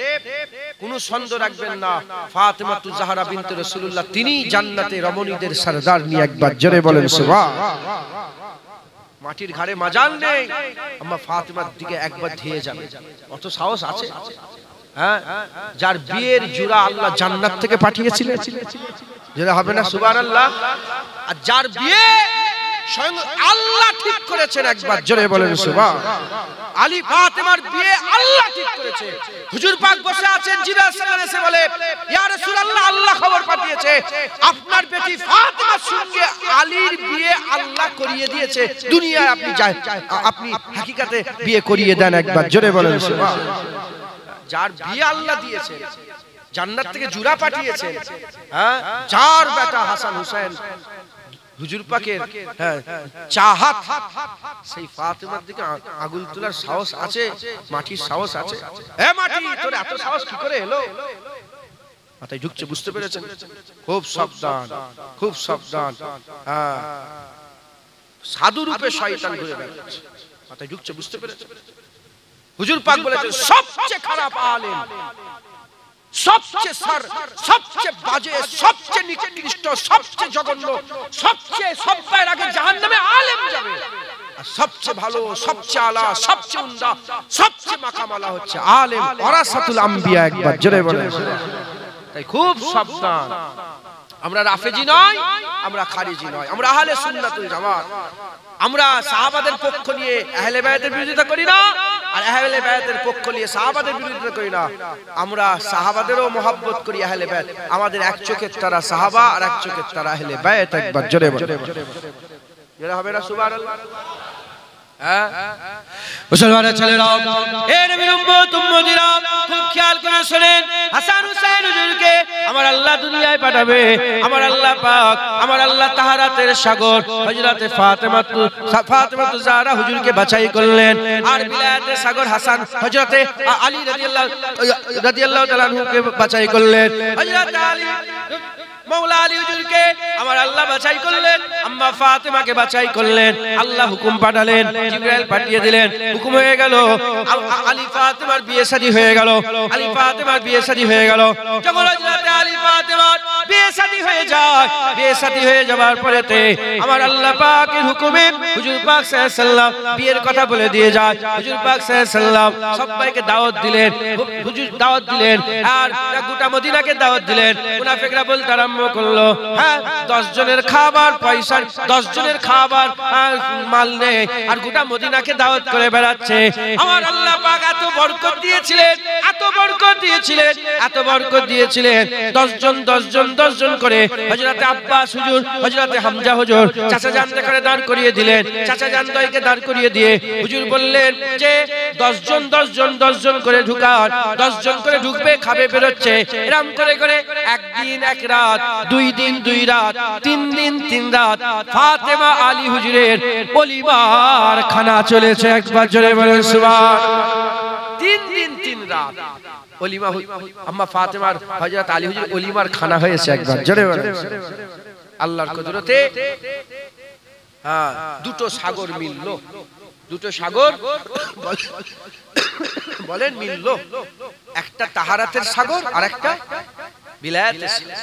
কোন সন্দেহ রাখবেন না, ফাতেমা তু জাহরা বিনতে রাসূলুল্লাহ তিনি জান্নাতে রমণীদের সরদার। নিয়ে একবার জোরে বলেন সুবহান। মাটির ঘাড়ে মাজাল নেই, আম্মা ফাতেমার দিকে একবার ধেয়ে যাবে, অত সাহস আছে? হ্যাঁ, যার বিয়ের জোড়া আল্লাহ জান্নাত থেকে পাঠিয়েছিলেন, যেটা হবে না সুবহানাল্লাহ? আর যার বিয়ে স্বয়ং আল্লাহ ঠিক করেছেন, একবার জোরে বলেন সুবহান। আলী ফাতেমার বিয়ে আল্লাহ ঠিক করেছে। হুজুর পাক বসে আছেন, জিবরাইল সাল্লাল্লাহু আলাইহি ওয়াসাল্লাম এসে বলে ইয়া রাসূলুল্লাহ, আল্লাহ খবর পাঠিয়েছে আপনার বেটি ফাতেমার সঙ্গে আলীর বিয়ে আল্লাহ করিয়ে দিয়েছে দুনিয়ায়, আপনি হাকিকাতে বিয়ে করিয়ে দেন, একবার জোরে বলেন সুবহান। যার বিয়ে আল্লাহ দিয়েছে, জান্নাত থেকে জুরা পাঠিয়েছে, হ্যাঁ, যার বেটা হাসান হুসাইন হুজুর পাকের চাহাত, সেই ফাতেমার দিকে আগুন তোলার সাহস আছে? মাটির সাহস আছে? এ মাটি, তোর এত সাহস কি করে এলো? মাথায় ঢুকছে, বুঝতে পেরেছেন? খুব সাবধান, খুব সাবধান। হ্যাঁ, সাধু রূপে শয়তান ঘুরে বেড়াচ্ছে। মাথায় ঢুকছে, বুঝতে পেরেছেন? হুজুর পাক বলেছেন সবচেয়ে খারাপ আলেম, সবচেয়ে সবচেয়ে বাজে, সবচেয়ে নিকৃষ্ট, সবচেয়ে জঘন্য, সবচেয়ে সবার আগে জাহান্নামে আলেম যাবে। আর সবচেয়ে ভালো, সবচেয়ে আলা, সবচেয়ে উমদা, সবচেয়ে মাকামালা হচ্ছে আলেম, ওয়ারাসাতুল আম্বিয়া, একবার জোরে বলেন। তাই খুব সাবধান। আমরা রাফেজি নয়, আমরা খারিজি নয়, আমরা আহলে সুন্নাতুল জামাত। আমরা সাহাবাদের পক্ষ নিয়ে আহলে বায়াতের বিরোধিতা করি না, আর আহলে বায়াতের পক্ষ নিয়ে সাহাবাদের বিরোধিতা করি না। আমরা সাহাবাদেরও মহব্বত করি, আহলে বায়াত। আমাদের এক চোখের তারা সাহাবা, আর এক চোখের তারা আহলে বায়াত, একবার জোরে বলেন। জোরে হবে না সুবহানাল্লাহ? মুসলমানের ছেলেরা, এ নবীর উম্মত উম্মতিরা, খুব খেয়াল করে শুনেন। হাসান হুসাইন হুজুরকে আমার আল্লাহ দুনিয়ায় পাঠাবে, আমার আল্লাহ পাক, আমার আল্লাহ তাহারাতের সাগর হযরতে ফাতেমা জাহরা হুজুরকে বাছাই করলেন। আর বিলায়াতের সাগর হাসান হযরতে আলী রাদিয়াল্লাহু তাআলা আনহুকে বাছাই করলেন। হযরতে আলী মওলা আলী হুজুরকে আমার আল্লাহ বাছাই করলেন, আম্মা ফাতেমাকে বাছাই করলেন। আল্লাহ হুকুম পাঠালেন, জিবরাইল পাঠিয়ে দিলেন, হুকুম হয়ে গেল, আলী ফাতেমার বিয়ে শাদী হয়ে গেল। আলী ফাতেমার বিয়ে শাদী হয়ে গেল। যখন হযরতে আলী ফাতেমার বিয়ে শাদী হয়ে যায়, বিয়ে শাদী হয়ে যাওয়ার পরেতে আমার আল্লাহ পাকের হুকুমে হুজুর পাক সাল্লাল্লাহু আলাইহি ওয়াসাল্লাম বিয়ের কথা বলে দিয়ে যায়। হুজুর পাক সাল্লাল্লাহু আলাইহি ওয়াসাল্লাম সবাইকে দাওয়াত দিলেন, হুজুর দাওয়াত দিলেন, আর গোটা মদিনাকে দাওয়াত দিলেন। মুনাফিকরা বলতাম আরম্ভ করলো। হ্যাঁ, 10 জনের খাবার পয়সা, 10 জনের খাবার মাল নেই, আর গোটা মদিনাকে দাওয়াত করে বেড়াচ্ছে। আমার আল্লাহ পাক এত বরকত দিয়েছিলেন, এত বরকত দিয়েছিলেন, এত বরকত দিয়েছিলেন। 10 জন করে হযরত আব্বাস হুজুর, হযরত হামজা হুজুর চাচা জান করে দাঁড় করিয়ে দিলেন। চাচা জান দয়কে দাঁড় করিয়ে দিয়ে হুজুর বললেন যে 10 জন করে ঢুকান, 10 জন করে ঢুকবে, খাবে, বেরোচ্ছে। এরকম করে করে একদিন এক রাত, 2 দিন 2 রাত, 3 দিন 3 রাত ফাতেমা আলী হুজুরের ওলিমার খানা চলেছে। একবার জোরে বলেন সুবহানাল্লাহ। 3 দিন 3 রাত ওলিমা, আম্মা ফাতেমার হযরত আলী হুজুর ওলিমার খানা হয়েছে। একবার জোরে বলেন আল্লাহর কুদরতে। হ্যাঁ, দুটো সাগর মিললো, দুটো সাগর বলেন মিললো। একটা তাহারাতের সাগর আর একটা বিলায়াতের সাগর,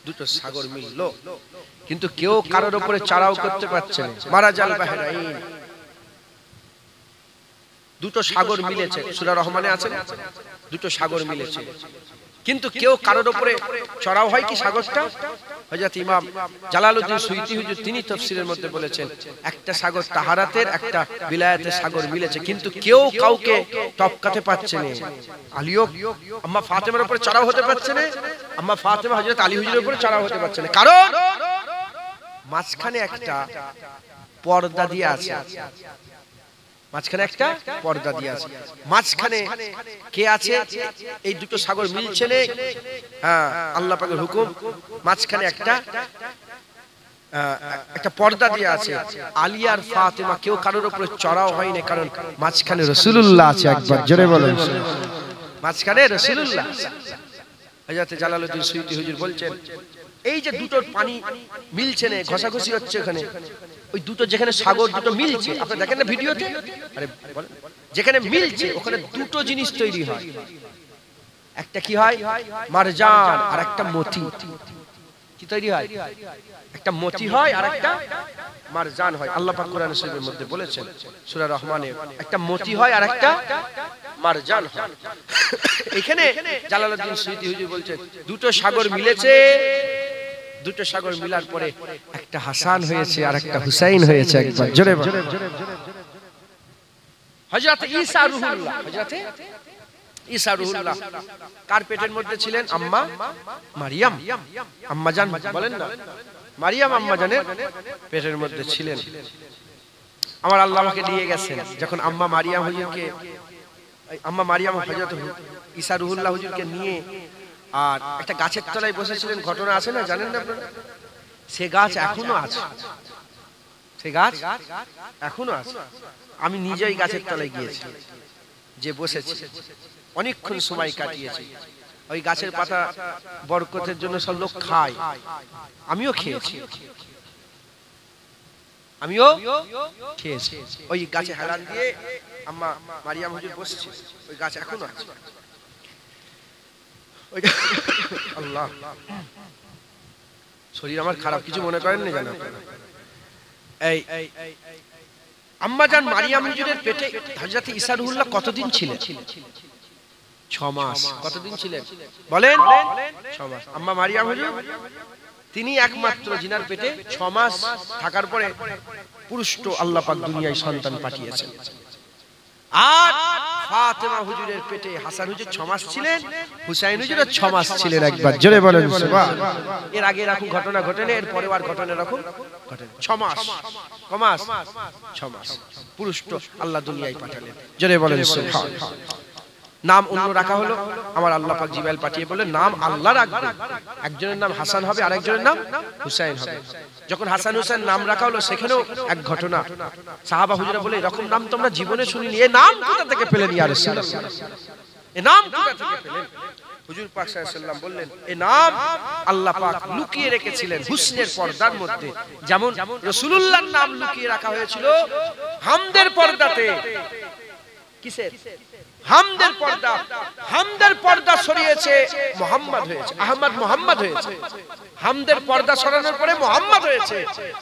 দুটো সাগর মিললো। কিন্তু কেউ কারোর উপরে চড়াও করতে পারছে না। মারাজাল বাহরাইন, দুটো সাগর মিলেছে। সূরা রহমানে আছে না, দুটো সাগর মিলেছে, কিন্তু কেউ কারোর উপরে চড়াও হয় কি সাগরটা? হযরত ইমাম জালালউদ্দিন সুয়ুতী হুজুর তিনি তাফসীরের মধ্যে বলেছেন একটা সাগর তাহারাতের, একটা বিলায়াতের সাগর মিলেছে, কিন্তু কেউ কাউকে টপকাতে পারছে না। আলীও আম্মা ফাতেমার উপরে চড়াও হতে পারছে না, আম্মা ফাতেমা হযরত আলী হুজুরের উপরে চড়াও হতে পারছে না। কারণ মাঝখানে একটা পর্দা দিয়ে আছে, মাঝখানে একটা পর্দা দিয়ে আছে। মাঝখানে কে আছে? এই দুটো সাগর মিলছে না, হ্যাঁ আল্লাহ পাকের হুকুম। মাঝখানে একটা পর্দা দিয়ে আছে। আলী আর ফাতেমা কেউ কারোর উপরে চড়াও হয়নি, কারণ মাঝখানে রাসূলুল্লাহ আছে। একবার জোরে বলেন মাঝখানে রাসূলুল্লাহ। হযরত জালালউদ্দিন সুয়ুতী হুজুর বলছেন এই যে দুটো পানি মিলছে না, ঘষাঘষি হচ্ছে ওখানে, ওই দুটো যেখানে সাগর দুটো মিলছে, আপনি দেখেন না ভিডিওতে, আরে বলেন, যেখানে মিলছে ওখানে দুটো জিনিস তৈরি হয়। একটা কি হয়? মারজান, আর একটা মতি। কি তৈরি হয়? একটা মতি হয় আর একটা মারজান হয়। আল্লাহ পাক কোরআন শরীফের মধ্যে বলেছেন সূরা রহমানে, একটা মতি হয় আর একটা মারজান হয়। এখানে জালালউদ্দিন সুয়ুতী হুজুর বলছেন দুটো সাগর মিলেছে, দুটো সাগর মিলার পরে একটা হাসান হয়েছে আর একটা হুসাইন হয়েছে। একবার জোরে বলেন হযরত ঈসা রূহুল্লাহ, হযরত ঈসা রূহুল্লাহ কার পেটের মধ্যে ছিলেন? আম্মা মারিয়াম, আম্মা জান বলেন না, মারিয়াম আম্মা জানের পেটের মধ্যে ছিলেন। আমার আল্লাহ আমাকে নিয়ে গেছেন যখন আম্মা মারিয়াম হুজুরকে, আম্মা মারিয়াম হযরত ঈসা রূহুল্লাহ হুজুরকে নিয়ে আর একটা গাছের তলায় বসেছিলেন। ঘটনা আছে না, জানেন না আপনারা? সে গাছ এখনো আছে, সে গাছ এখনো আছে। আমি নিজেই গাছের তলায় গিয়েছি, যে বসেছি, অনেকক্ষণ সময় কাটিয়েছি। ওই গাছের পাতা বরকতের জন্য সব লোক খায়, আমিও খেয়েছি, আমিও খেয়েছি। ওই গাছে হেলান দিয়ে আম্মা মারিয়াম হুজুর বসেছে, ওই গাছ এখনো আছে। আল্লাহ, শরীর আমার খারাপ, কিছু মনে করেন না জানো? এই আম্মা জান মারিয়াম হুজুরের পেটে হযরত ঈসা রূহুল্লাহ কতদিন ছিলেন? 6 মাস। কতদিন ছিলেন বলেন? 6 মাস। আম্মা মারিয়াম হুজুর তিনি একমাত্র জিনার পেটে 6 মাস থাকার পরে পুরুষ্ট আল্লাহ পাক দুনিয়ায় সন্তান পাঠিয়েছেন। আর ফাতেমা হুজুরের পেটে হাসান হুজুর 6 মাস ছিলেন, হুসাইন হুজুরও 6 মাস ছিলেন। একবার জোরে বলেন সুবহানাল্লাহ। এর আগে এরকম ঘটনা ঘটেনি, এর পরে আর ঘটনা এরকম ঘটেনি। 6 মাস, ক মাস? 6 মাস পুরুষ্ট আল্লাহ দুনিয়ায় পাঠালেন। জোরে বলেন সুবহানাল্লাহ। নাম অন্য রাখা হলো, আমার আল্লাহ পাক জিবরাইল পাঠিয়ে বললেন নাম আল্লাহ রাখবে, একজনের নাম হাসান হবে আর একজনের নাম হুসাইন হবে। যখন হাসান হুসাইন নাম রাখা হলো সেখানেও এক ঘটনা, সাহাবা হুজুরা বলে এরকম নাম তোমরা জীবনে শুনিনি, এই নাম কোথা থেকে পেলেন ইয়া রাসূলুল্লাহ? এই নাম কোথা থেকে পেলেন? হুজুর পাক সাল্লাল্লাহু আলাইহি ওয়াসাল্লাম বললেন এই নাম আল্লাহ পাক লুকিয়ে রেখেছিলেন হুসনের পর্দার মধ্যে, যেমন রাসূলুল্লাহর নাম লুকিয়ে রাখা হয়েছিল হামদের পর্দাতে। কিসের? হামদের পর্দা। হামদের পর্দা সরিয়েছে মুহাম্মদ হয়েছে, আহমদ মুহাম্মদ হয়েছে। হামদের পর্দা সরানোর পরে মুহাম্মদ হয়েছে।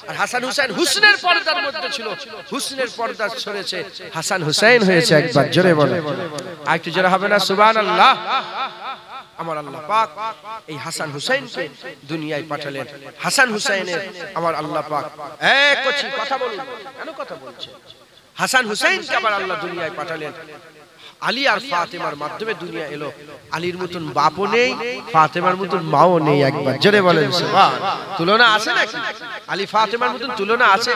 আর হাসান হুসাইন হুসনের পর্দার মধ্যে ছিল, হুসনের পর্দা সরেছে, হাসান হুসাইন হয়েছে। একবার জোরে বলে, আর একটু জোরে হবে না সুবহানাল্লাহ? আমার আল্লাহ পাক এই হাসান হুসাইনকে দুনিয়ায় পাঠালেন। হাসান হুসাইনের আমার আল্লাহ পাক কথা বলুন, কেন কথা বলছে? হাসান হুসাইনকে আবার আল্লাহ দুনিয়ায় পাঠালেন। আলী আর ফাতেমার মাধ্যমে দুনিয়া এলো। আলীর মতন বাপও নেই, ফাতেমার মতন মাও নেই। একবার জোরে বলেন সুবহানাল্লাহ। তুলনা আছে নাকি? আলী ফাতেমার মতন তুলনা আছে?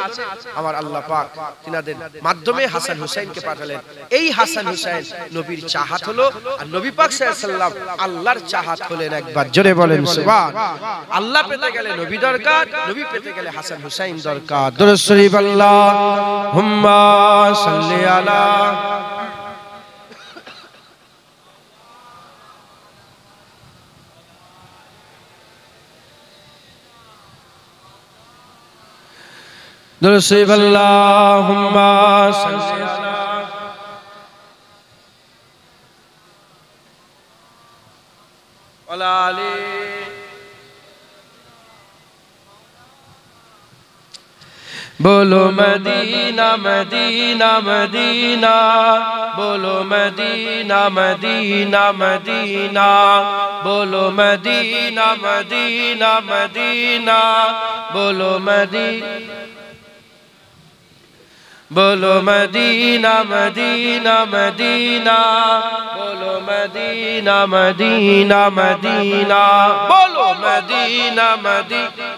আমার আল্লাহ পাক তিনাদের মাধ্যমে হাসান হুসাইনকে পাঠালেন। এই হাসান হুসাইন নবীর চাহাত হলো, আর নবী পাক সাল্লাল্লাহু আলাইহি সাল্লাম আল্লাহর চাহাত হলেন। একবার জোরে বলেন সুবহানাল্লাহ। আল্লাহ পেতে গেলে নবী দরকার, নবী পেতে গেলে হাসান হুসাইন দরকার। দুরূদ শরীফ আল্লাহুম্মা সাল্লি আলা दुरूद शरीफ अल्लाहुम्मा सल्ली अला वला आली। बोलो मदीना मदीना मदीना, बोलो मदीना मदीना मदीना, बोलो मदीना मदीना मदीना, बोलो मदीना, बोलो मदीना मदीना मदीना, बोलो मदीना मदीना मदीना, बोलो मदीना मदीना,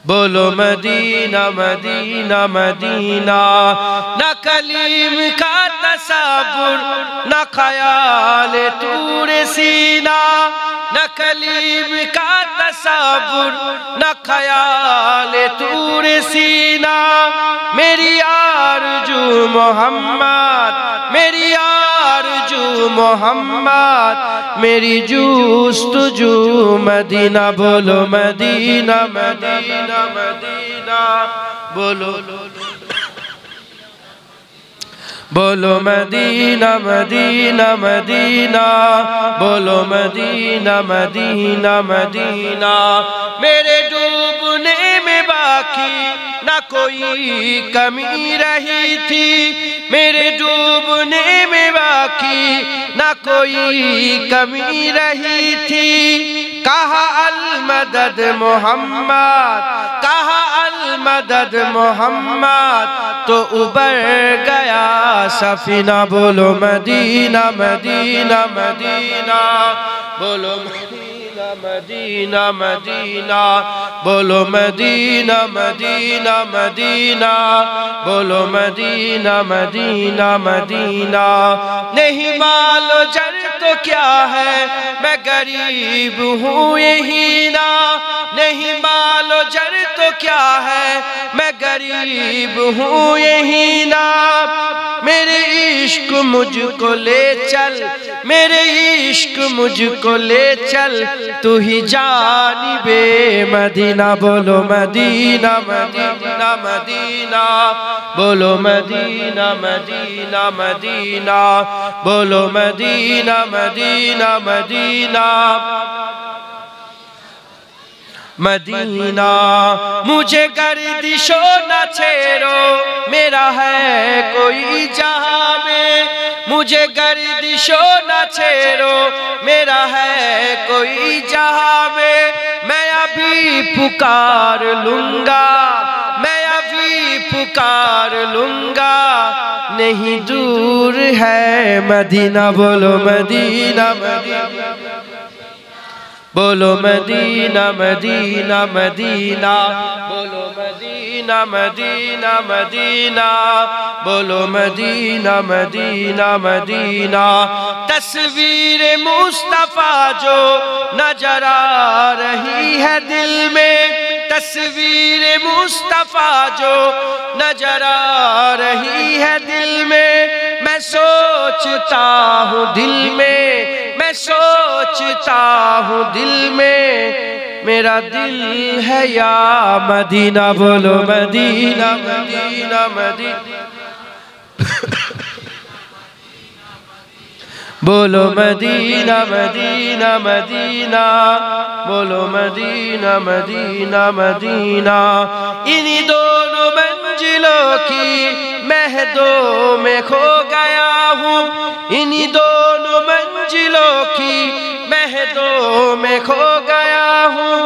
बोलो मदीना मदीना मदीना। न कलीम का तसव्वुर न ख्याल तूर सीना, न कलीम का तसव्वुर न ख्याल तूर सीना। मेरी आरज़ू मोहम्मद, मेरी आरज़ू मोहम्मद, मेरी जुस्तजू मदीना। बोलो मदीना मदीना मदीना, बोलो बोलो मदीना मदीना मदीना, बोलो मदीना मदीना मदीना। मेरे डूबने में बाकी न कोई कमी रही थी, मेरे डूबने में बाकी न कोई कमी रही थी। कहा अल मदद मोहम्मद, कहा अल मदद मोहम्मद, तो उबर गया सफीना। बोलो मदीना मदीना मदीना, बोलो मदीना मदीना मदीना, बोलो मदीना मदीना मदीना, बोलो मदीना मदीना मदीना। नहीं मालो जर तो क्या है, मैं गरीब हूँ यही ना। नहीं मालो जर तो क्या है, मैं गरीब हूँ यही ना। मेरे इश्क मुझको ले चल, मेरे इश्क मुझको ले चल, तू ही जानिबे मदीना। बोलो मदीना मदीना मदीना, बोलो मदीना मदीना मदीना, बोलो मदीना मदीना मदीना मदीना। मुझे गर्दिशो न छेड़ो, मेरा है कोई जहां में। मुझे गर्दिशो न छेड़ो, मेरा है कोई जहां में। मैं अभी पुकार लूंगा, मैं अभी पुकार लूंगा, नहीं दूर है मदीना। बोलो मदीना मदीना, बोलो मदीना मदीना मदीना, बोलो मदीना मदीना मदीना, बोलो मदीना मदीना मदीना। तस्वीर मुस्तफा जो नजर आ रही है दिल में, तस्वीर मुस्तफा जो नजर आ रही है दिल में। मैं सोचता हूँ दिल में, मैं सोचता हूँ दिल में, मेरा दिल है या मदीना। बोलो मदीना मदीना मदीना, बोलो मदीना मदीना मदीना, बोलो मदीना मदीना मदीना। इन्हीं दोनों मंजिलों की महदों में खो गया हूँ, इन्हीं दोनों मंजिलों की में खो गया हूँ,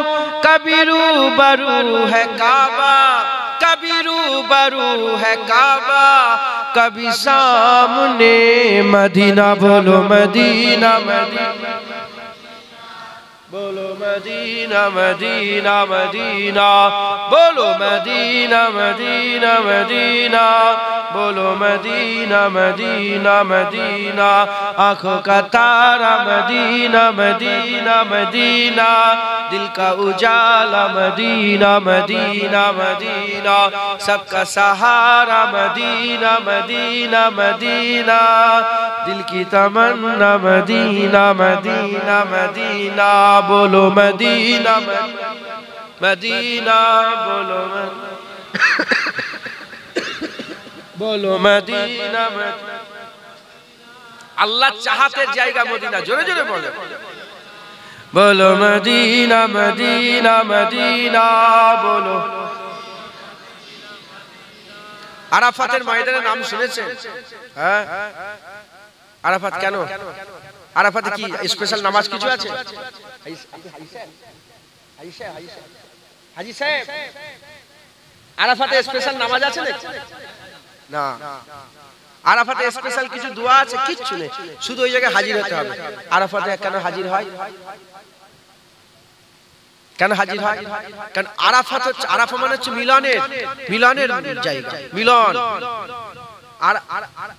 कभी रूबरू है काबा, कभी रूबरू है काबा, कभी सामने मदीना। बोलो मदीना मदीना, बोलो मदीना मदीना मदीना, बोलो मदीना मदीना मदीना, बोलो मदीना मदीना मदीना, आंखों का तारा मदीना मदीना मदीना, दिल का उजाला मदीना मदीना मदीना, सबका सहारा मदीना मदीना मदीना, दिल की तमन्ना मदीना मदीना मदीना। बोलो मदीना मदीना, बोलो बोलो मदीना मदीना। আল্লাহ চাহাতের জায়গা মদিনা, জোরে জোরে বলে बोलो मदीना मदीना मदीना। बोलो আরাফাতের ময়দানের নাম শুনেছেন? হ্যাঁ, আরাফাত কেন? আরাফাতে কি স্পেশাল নামাজ কিছু আছে? হাজী সাহেব, আরাফাতে স্পেশাল নামাজ আছে না? আরাফাতে স্পেশাল কিছু দোয়া আছে? কিচ্ছু নেই, শুধু ওই জায়গায় হাজির হতে হবে। আরাফাতে কেন হাজির হয়? কেন হাজির হয়? কারণ আরাফাত হচ্ছে, আরাফা মানে হচ্ছে মিলনের, মিলনের জায়গা, মিলন। আর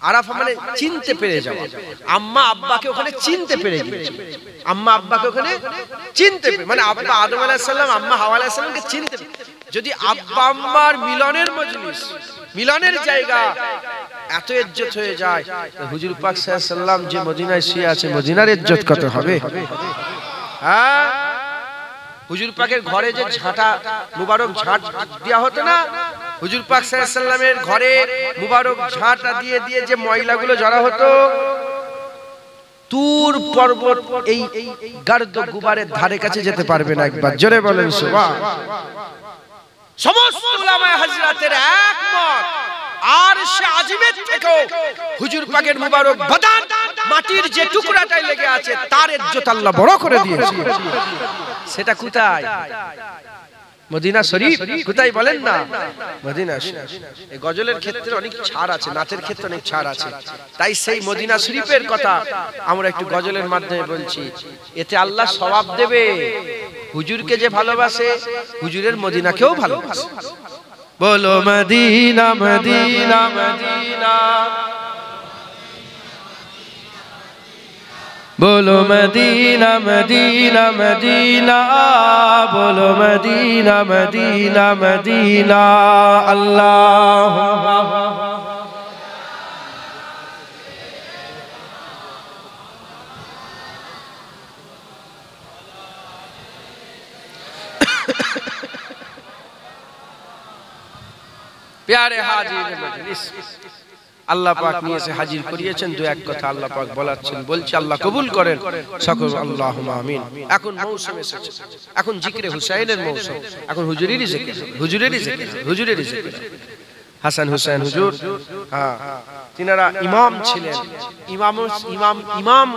আরাফা মানে চিনতে পেরে যাওয়া। আম্মা আব্বাকে ওখানে চিনতে পেরে গিয়েছে, আম্মা আব্বাকে ওখানে চিনতে পেরে, মানে আব্বা আদম আলাইহিস সালাম আম্মা হাওয়া আলাইহিস সালামকে চিনতে। যদি আব্বা আম্মার মিলনের মজলিস, মিলনের জায়গা এত ইজ্জত হয়ে যায়, হুজুর পাক সাল্লাল্লাহু আলাইহি সাল্লাম যে মদিনায় শুয়ে আছে, মদিনার ইজ্জত কত হবে? হ্যাঁ, হুজুর পাকের ঘরে যে ঝাঁটা মুবারক ঝাঁট দেওয়া হতো না, হুজুর পাক সাল্লাল্লাহু আলাইহি সাল্লামের ঘরে মুবারক ঝাঁটা দিয়ে দিয়ে যে ময়লাগুলো জড়া হতো, তুর পর্বত এই গার্দ গুবারের ধারে কাছে যেতে পারবে না। একবার জোরে বলেন সুবহানাল্লাহ। সমস্ত উলামায়ে হযরতের একমত, আর সে আজিমের থেকেও হুজুর পাকের মুবারক বদান মাটির যে টুকরাটাই লেগে আছে, তার ইজ্জত আল্লাহ বড় করে দিয়েছে। সেটা কোথায়? মদিনা শরীফ। কোথায় বলেন না? মদিনা শরীফ। এই গজলের ক্ষেত্রে অনেক ছাড় আছে, নাচের ক্ষেত্রে অনেক ছাড় আছে, তাই সেই মদিনা শরীফের কথা আমরা একটু গজলের মাধ্যমে বলছি। এতে আল্লাহ সওয়াব দেবে। হুজুরকে যে ভালোবাসে, হুজুরের মদিনাকেও ভালোবাসে। बोलो मदीना मदीना मदीना, बोलो मदीना मदीना मदीना, बोलो मदीना मदीना मदीना। अल्लाह प्यारे हाजिर मजलिस, আল্লাহ পাক নিয়ে এসে হাজির করিয়েছেন। দু এক কথা আল্লাহ পাক বলাচ্ছেন, বলছি আল্লাহ কবুল করেন সকল, আল্লাহুম্মা আমিন। এখন মৌসুম এসেছে, এখন জিকিরে হুসাইনের মৌসুম, এখন হুজুরেরই জিকির, হুজুরেরই জিকির, হুজুরেরই জিকির। হাসান হুসাইন হুজুর, হ্যাঁ, তিনারা ইমাম ছিলেন। ইমাম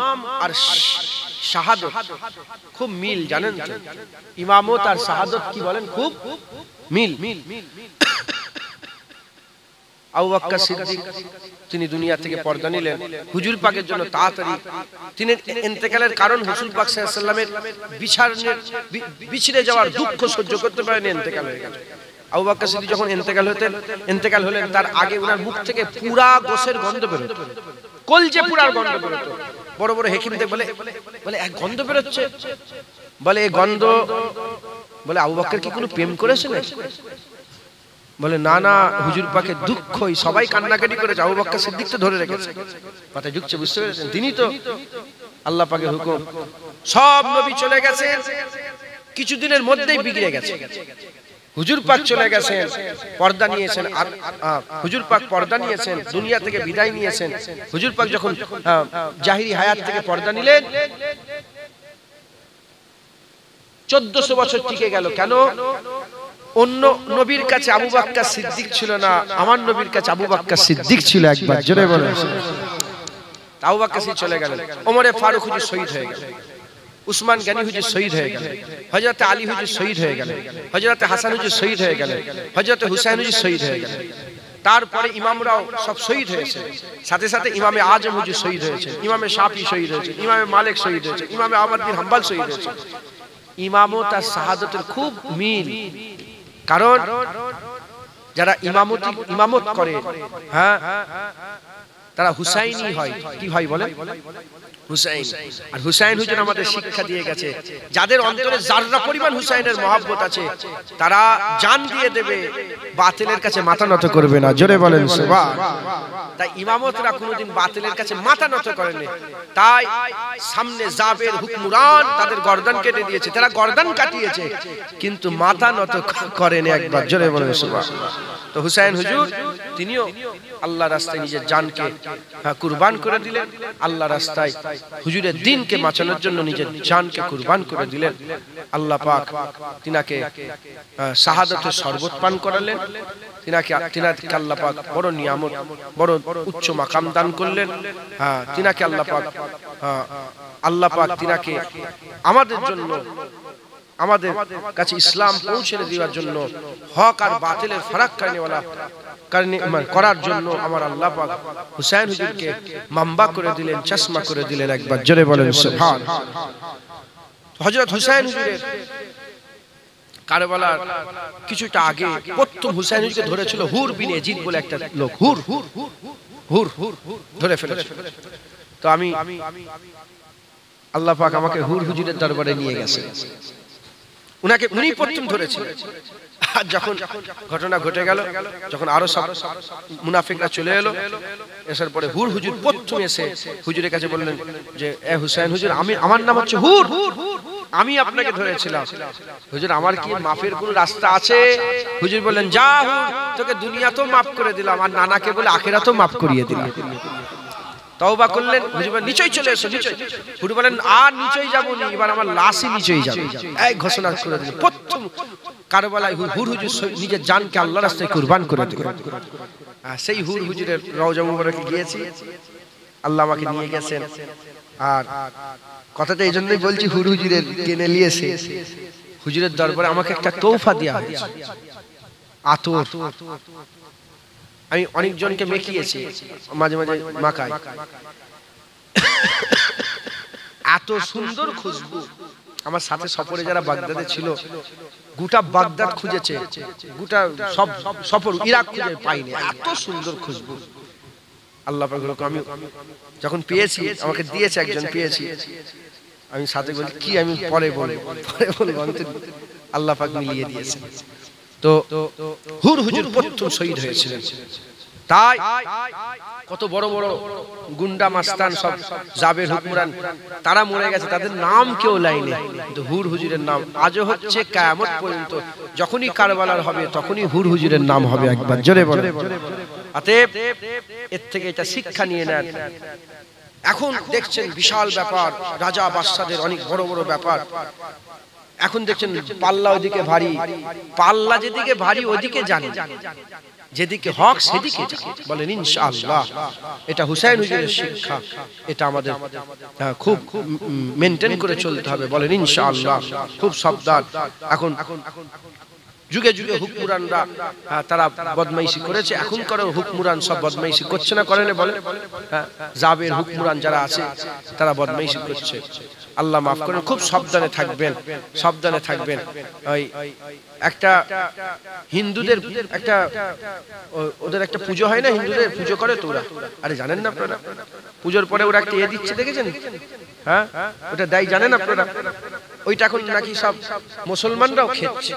আর শাহাদত খুব মিল, জানেন তো? ইমামত আর শাহাদত কি বলেন? খুব মিল। আবু বকর সিদ্দিক তিনি দুনিয়া থেকে পর্দা নিলেন হুজুর পাকের জন্য তাড়াতাড়ি। তিনি ইন্তেকালের কারণ হুজুর পাক সাল্লাল্লাহু আলাইহি ওয়াসাল্লামের বিছড়ে যাওয়ার দুঃখ সহ্য করতে পারেন, ইন্তেকাল হয়ে গেল। আবু বকর সিদ্দিক যখন ইন্তেকাল হলেন, তার আগে ওনার মুখ থেকে পুরা গোশের গন্ধ বের হতো, কলজে পুরার গন্ধ বের হতো। বড় বড় হেকিমদের বলে এক গন্ধ বের হচ্ছে, বলে এই গন্ধ, বলে আবু বকর কি কোনো প্রেম করেছিল? বলে না না, হুজুর পাকের দুঃখই, সবাই কান্নাকাটি করেছে, আবু বকর সিদ্দিক তো ধরে রেখেছে। কথা ঢুকছে, বুঝতে পেরেছেন? তিনি তো আল্লাহ পাকের হুকুম, সব নবী চলে গেছেন, কিছুদিনের মধ্যেই বিগড়ে গেছে। হুজুর পাক চলে গেছেন, পর্দা নিয়েছেন, হুজুর পাক পর্দা নিয়েছেন, দুনিয়া থেকে বিদায় নিয়েছেন। হুজুর পাক যখন জাহিরি হায়াত থেকে পর্দা নিলেন, 1400 বছর টিকে গেল। কেন? অন্য নবীর কাছে আবু বকর সিদ্দিক ছিল না, আমার নবীর কাছে আবু বকর সিদ্দিক ছিল। একবার জোরে বলেন। আবু বকর সিদ্দিক চলে গেলেন, ওমরে ফারুক হুজুর শহীদ হয়ে গেলেন, উসমান গনি হুজুর শহীদ হয়ে গেলেন, হযরত আলী হুজুর শহীদ হয়ে গেলেন, হযরত হাসান হুজুর শহীদ হয়ে গেলেন, হযরত হুসাইন হুজুর শহীদ হয়ে গেলেন। তারপরে ইমামরাও সব শহীদ হয়েছে, সাথে সাথে ইমামে আজম হুজুর শহীদ হয়েছে, ইমামে শাফি শহীদ হয়েছে, ইমামে মালিক শহীদ হয়েছে, ইমামে আহমদ বিন হাম্বল শহীদ হয়েছে। ইমামত আর শাহাদাতের খুব মিল, কারণ যারা ইমামত করে, হ্যাঁ, তারা হুসাইনি হয়। কি হয় বলে? হুসাইন। আর হুসাইন হুজুর আমাদের শিক্ষা দিয়ে গেছে, যাদের অন্তরে যাররা পরিমাণ হুসাইনের মহব্বত আছে তারা জান দিয়ে দেবে, বাতিলের কাছে মাথা নত করবে না। জোরে বলেন সুবহান। তাই ইমামতরা কোনোদিন বাতিলের কাছে মাথা নত করেনি। তাই সামনে জাবের হুকমুরান তাদের গর্দান কেটে দিয়েছে, তারা গর্দান কাটিয়েছে, কিন্তু মাথা নত করেনি একবার। জোরে বলেন সুবহান। তো হুসাইন হুজুর তিনিও আল্লাহর রাস্তায় নিজের জানকে কুরবান করে দিলেন, আল্লাহর রাস্তায় হুজুরের দ্বীনকে বাঁচানোর জন্য নিজের জানকে কুরবান করে দিলেন। আল্লাহ পাক তিনাকে শাহাদাতের শরবত পান করালেন, তিনাকে আল্লাহ পাক বড় নিয়ামত, বড় উচ্চ মাকাম দান করলেন। হ্যাঁ, তিনাকে আল্লাহ পাক তিনাকে আমাদের জন্য, আমাদের কাছে ইসলাম পৌঁছে দেওয়ার জন্য, হক আর বাতিলের ফারাক করার জন্য আমার আল্লাহ পাক হুসাইন হুজুরকে মাম্বা করে দিলেন, চশমা করে দিলেন। একবার জোরে বলেন সুবহান। হযরত হুসাইন হুজুরের কারবালার কিছুটা আগে প্রথম হুসাইন হুজুরকে ধরেছিল হুর বিন ইয়াজিদ বলে একটা লোক। হুর ধরে ফেলেছে। তো আমি আল্লাহ পাক আমাকে হুর হুজুরের দরবারে নিয়ে গেছে, উনি প্রথম ধরেছিলেন। আর যখন ঘটনা ঘটে গেল, যখন আরো সব মুনাফিকরা চলে এলো, এসার পরে হুর হুজুর প্রথম এসে হুজুরের কাছে বললেন যে এ হুসাইন হুজুর, আমার নাম হচ্ছে হুর, আমি আপনাকে ধরেছিলাম। হুজুর, আমার কি মাফের কোনো রাস্তা আছে? হুজুর বললেন, যা হুর, তোকে দুনিয়াতেও মাফ করে দিলাম, আর নানাকে বলে আখিরাতেও মাফ করিয়ে দিলাম। তওবা করলেন, হুজুর বলেন নিচেই চলে এসো, নিচে। হুজুর বলেন আর নিচেই যাব না, এবার আমার লাশই নিচেই যাবে। এই ঘোষণা করে দিলেন। প্রথম কারবালায় হুর হুজুর নিজের জানকে আল্লাহর রাস্তায় কুরবান করে দিলেন। সেই হুর হুজুরের রওজা মুবারকে গিয়েছি, আল্লাহ আমাকে নিয়ে গেছেন। আর কথাটা এই জন্যই বলছি, হুর হুজুরের কেনে নিয়েছে, হুজুরের দরবারে আমাকে একটা তোহফা দেয়া হয়েছে, আতর। আমি অনেকজনকে মেখিয়েছি, মাঝে মাঝে মাখাই, এত সুন্দর খুশবু। আমার সাথে সফরে যারা বাগদাদে ছিল, গোটা বাগদাদ খুঁজেছে, গোটা সব সফর ইরাক খুঁজে পাইনি, এত সুন্দর খুশবু। আল্লাহ পাক আমি যখন পেয়েছি, আমাকে দিয়েছে একজন, পেয়েছি, আমি সাথে বলি কি, আমি পরে বলবো, আল্লাহ পাক মিলিয়ে দিয়েছে। তো হুর হুজুর প্রথম শহীদ হয়েছিলেন। তাই কত বড় বড় গুন্ডা মাস্তান সব জাবের হুকমরান তারা মরে গেছে, তাদের নাম কেউ লাইনে, কিন্তু হুর হুজুরের নাম আজও হচ্ছে, কিয়ামত পর্যন্ত যখনই কারবালার হবে তখনই হুর হুজুরের নাম হবে। একবার জোরে বলেন। অতএব এর থেকে এটা শিক্ষা নিয়ে নেন। এখন দেখছেন বিশাল ব্যাপার, রাজা বাদশাদের অনেক বড় বড় ব্যাপার। এখন দেখছেন পাল্লা ওদিকে ভারী, পাল্লা যেদিকে ভারী ওদিকে জানি, যেদিকে হক সেদিকে বলেন ইনশাআল্লাহ। এটা হুসাইন হুজুরের শিক্ষা, এটা আমাদের খুব মেনটেন করে চলতে হবে। বলেন ইনশাআল্লাহ, খুব সাবধান। এখন যুগে যুগে হুকমুরানরা তারা বদমাইশি করেছে, এখনকার হুকমুরান সব বদমাইশি করছে না, করে না? বলে জাবের হুকমুরান যারা আছে তারা বদমাইশি করছে। আল্লাহ মাফ করেন, খুব সাবধানে থাকবেন, সাবধানে থাকবেন। ওই একটা হিন্দুদের একটা, ওদের একটা পুজো হয় না, হিন্দুদের পুজো করে তো ওরা, আরে জানেন না আপনারা? পুজোর পরে ওরা একটা দিচ্ছে, দেখেছেন? হ্যাঁ, ওটা দেয়, জানেন আপনারা? ওইটা এখন নাকি সব মুসলমানরাও খেচ্ছে।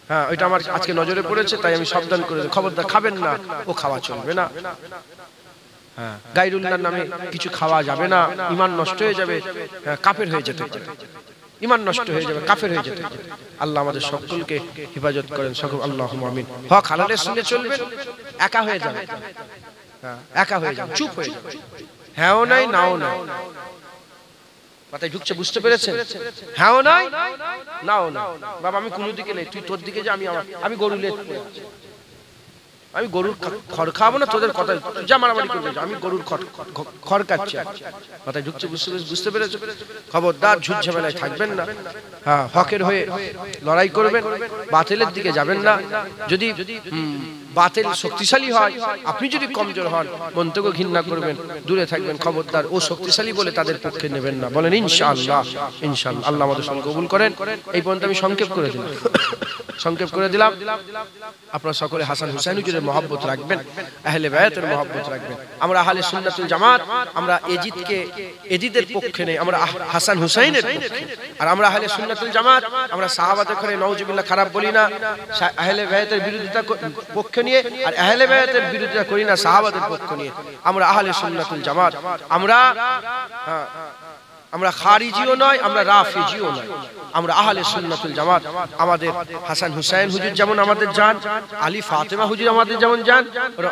হ্যাঁ, ওইটা আমার আজকে নজরে পড়েছে, তাই আমি সাবধান করে, খবরদার খাবেন না, ও খাওয়া চলবে না। হ্যাঁ, গায়রুল্লাহর নামে কিছু খাওয়া যাবে না, ঈমান নষ্ট হয়ে যাবে, কাফের হয়ে যেতে পারে, ঈমান নষ্ট হয়ে যাবে, কাফের হয়ে যেতে পারে। আল্লাহ আমাদের সকলকে হেফাজত করেন, সকল আল্লাহুম্মা আমিন। হক হালালের সঙ্গে চলবেন, একা হয়ে যাবে, একা হয়ে যাবে, চুপ হয়ে যাবে, হ্যাঁও নাই নাও নাই। মাথায় ঢুকছে, বুঝতে পেরেছেন? হ্যাঁও নাই নাও না। বাবা আমি কোনো দিকে নেই, তুই তোর দিকে যা, আমি গরু লেট, আমি গরুর খড় খাবো না, তোদের কথা যা মারামারি করবে, আমি গরুর খড় কাটছি। মাথায় ঢুকছে, বুঝতে পেরেছো? খবরদার ঝুট ঝামেলায় থাকবেন না। হ্যাঁ, হকের হয়ে লড়াই করবেন, বাতিলের দিকে যাবেন না। যদি বাতিল শক্তিশালী হয়, আপনি যদি কমজোর হন, মন্তব্য ঘৃণা করবেন, দূরে থাকবেন। খবরদার ও শক্তিশালী বলে তাদের পক্ষে নেবেন না। বলেন ইনশাআল্লাহ। ইনশাআল্লাহ আল্লাহ আমাদের সঙ্গে কবুল করেন। এই পর্যন্ত আমি সংক্ষেপ করে দিলাম। আপনারা সকলে হাসান হুসাইন হুজুরের মহব্বত রাখবেন, আহলে বায়াতের মহব্বত রাখবেন। আমরা আহলে সুন্নাতুল জামাত, আমরা এজিদের পক্ষে নেই, আমরা হাসান হুসাইনের পক্ষে। আর আমরা আহলে সুন্নাতুল জামাত, আমরা সাহাবাদের করে নাউজুবিল্লাহ খারাপ বলি না, আহলে বায়াতের বিরোধিতা পক্ষে নিয়ে, আর আহলে বায়াতের বিরোধিতা করি না সাহাবাদের পক্ষ নিয়ে। আমরা আহলে সুন্নাতুল জামাত। আমরা খারিজিও নয়, আমরা রাফিজিও নয়, আমরা আহলে সুন্নাতুল জামাত। আমাদের হাসান হুসাইন হুজুর যেমন আমাদের জান, আলী ফাতেমা হুজুর আমাদের যেমন জান,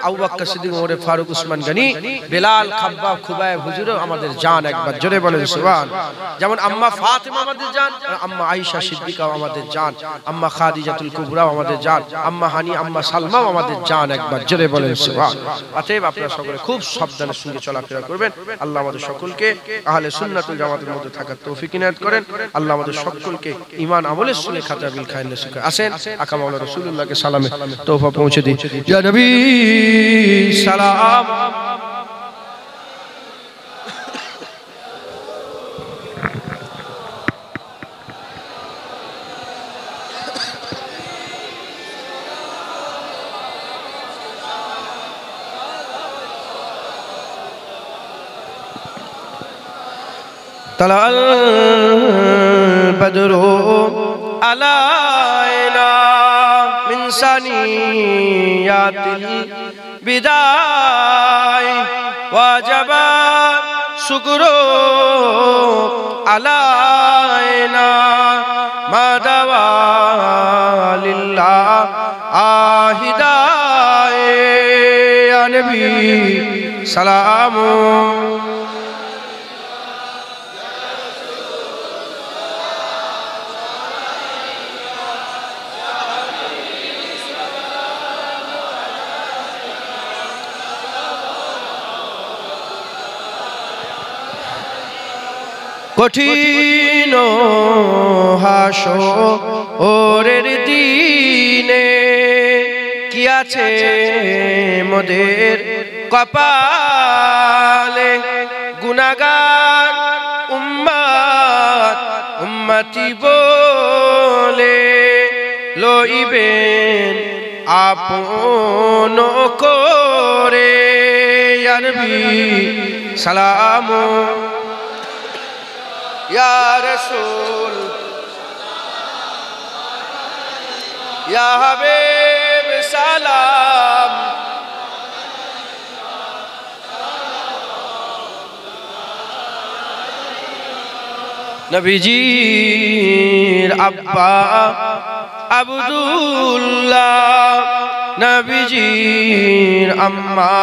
আবু বকর সিদ্দিক, ওমর ফারুক, উসমান গনি, বেলাল, খাব্বাব, খুবাইব হুজুরও আমাদের জান। একবার জোরে বলেন সুবহানাল্লাহ। যেমন আম্মা ফাতেমা আমাদের জান, আম্মা আয়েশা সিদ্দিকাও আমাদের জান, আম্মা খাদিজাতুল কুবরাও আমাদের জান, আম্মা হানি, আম্মা সালমাও আমাদের জান। একবার জোরে বলেন সুবহানাল্লাহ। অতএব আপনারা সকলে খুব সাবধানের সঙ্গে চলাফেরা করবেন। আল্লাহ আমাদের সকলকে আহলে সুন্নাতুল জামাতের মধ্যে থাকার তৌফিক ইনায়াত করেন। আল্লাহ আমাদের সকলকে ঈমান আমলের সঙ্গে খাতা বিল খায়ের নসিব করেন। আসেন আকা মাওলানা রাসূলুল্লাহকে সালামে তোফা পৌঁছে দিই। ইয়া নবী সালাম। طلع البدر علينا من ثنيات الوداع وجب الشكر علينا ما دعا لله آهداء يا نبي سلام কঠিন হাসরের দিনে কি আছে মোদের কপালে, গুনাহগার উম্মত উম্মতি বলে লইবেন আপন করে। ইয়া নবী সালাম ইয়া রাসূল ইয়া হাবিব সালাম। নবীজির আব্বা আব্দুল্লাহ, নবীজির আম্মা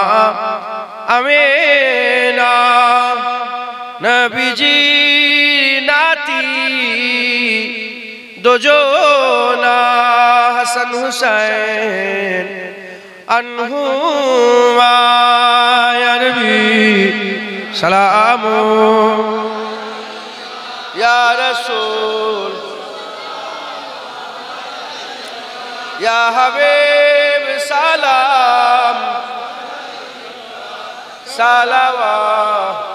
আমেনা, নবীজির নাতি দুজনা হাসান হুসাইন আনহুমা। ইয়া নবী সালাম ইয়া রাসূল ইয়া হাবিব সালাম সালাওয়াতুল্লাহ।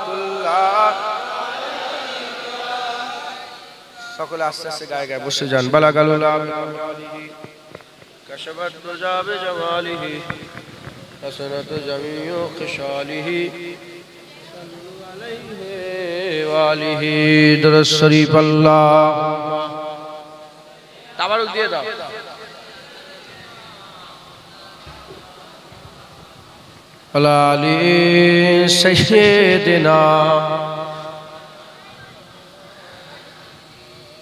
সকলে আস্তে আস্তে গায়ে গায়ে বসে যান। বালাগালুল আলিহি কাশাবাত তুজা বিজামালিহি হাসানাত জামিউ খিসালিহি সাল্লু আলাইহি ওয়া আলিহি দুরূদ শরীফ। আল্লাহুম্মা তাবারুক দিয়ে দাও। আলা আলি সাইয়্যিদিনা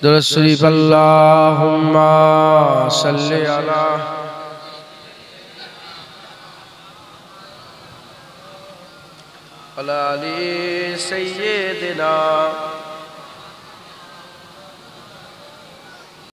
দুরূদ শরীফ। আল্লাহুম্মা সাল্লি আলা আলি সাইয়্যিদিনা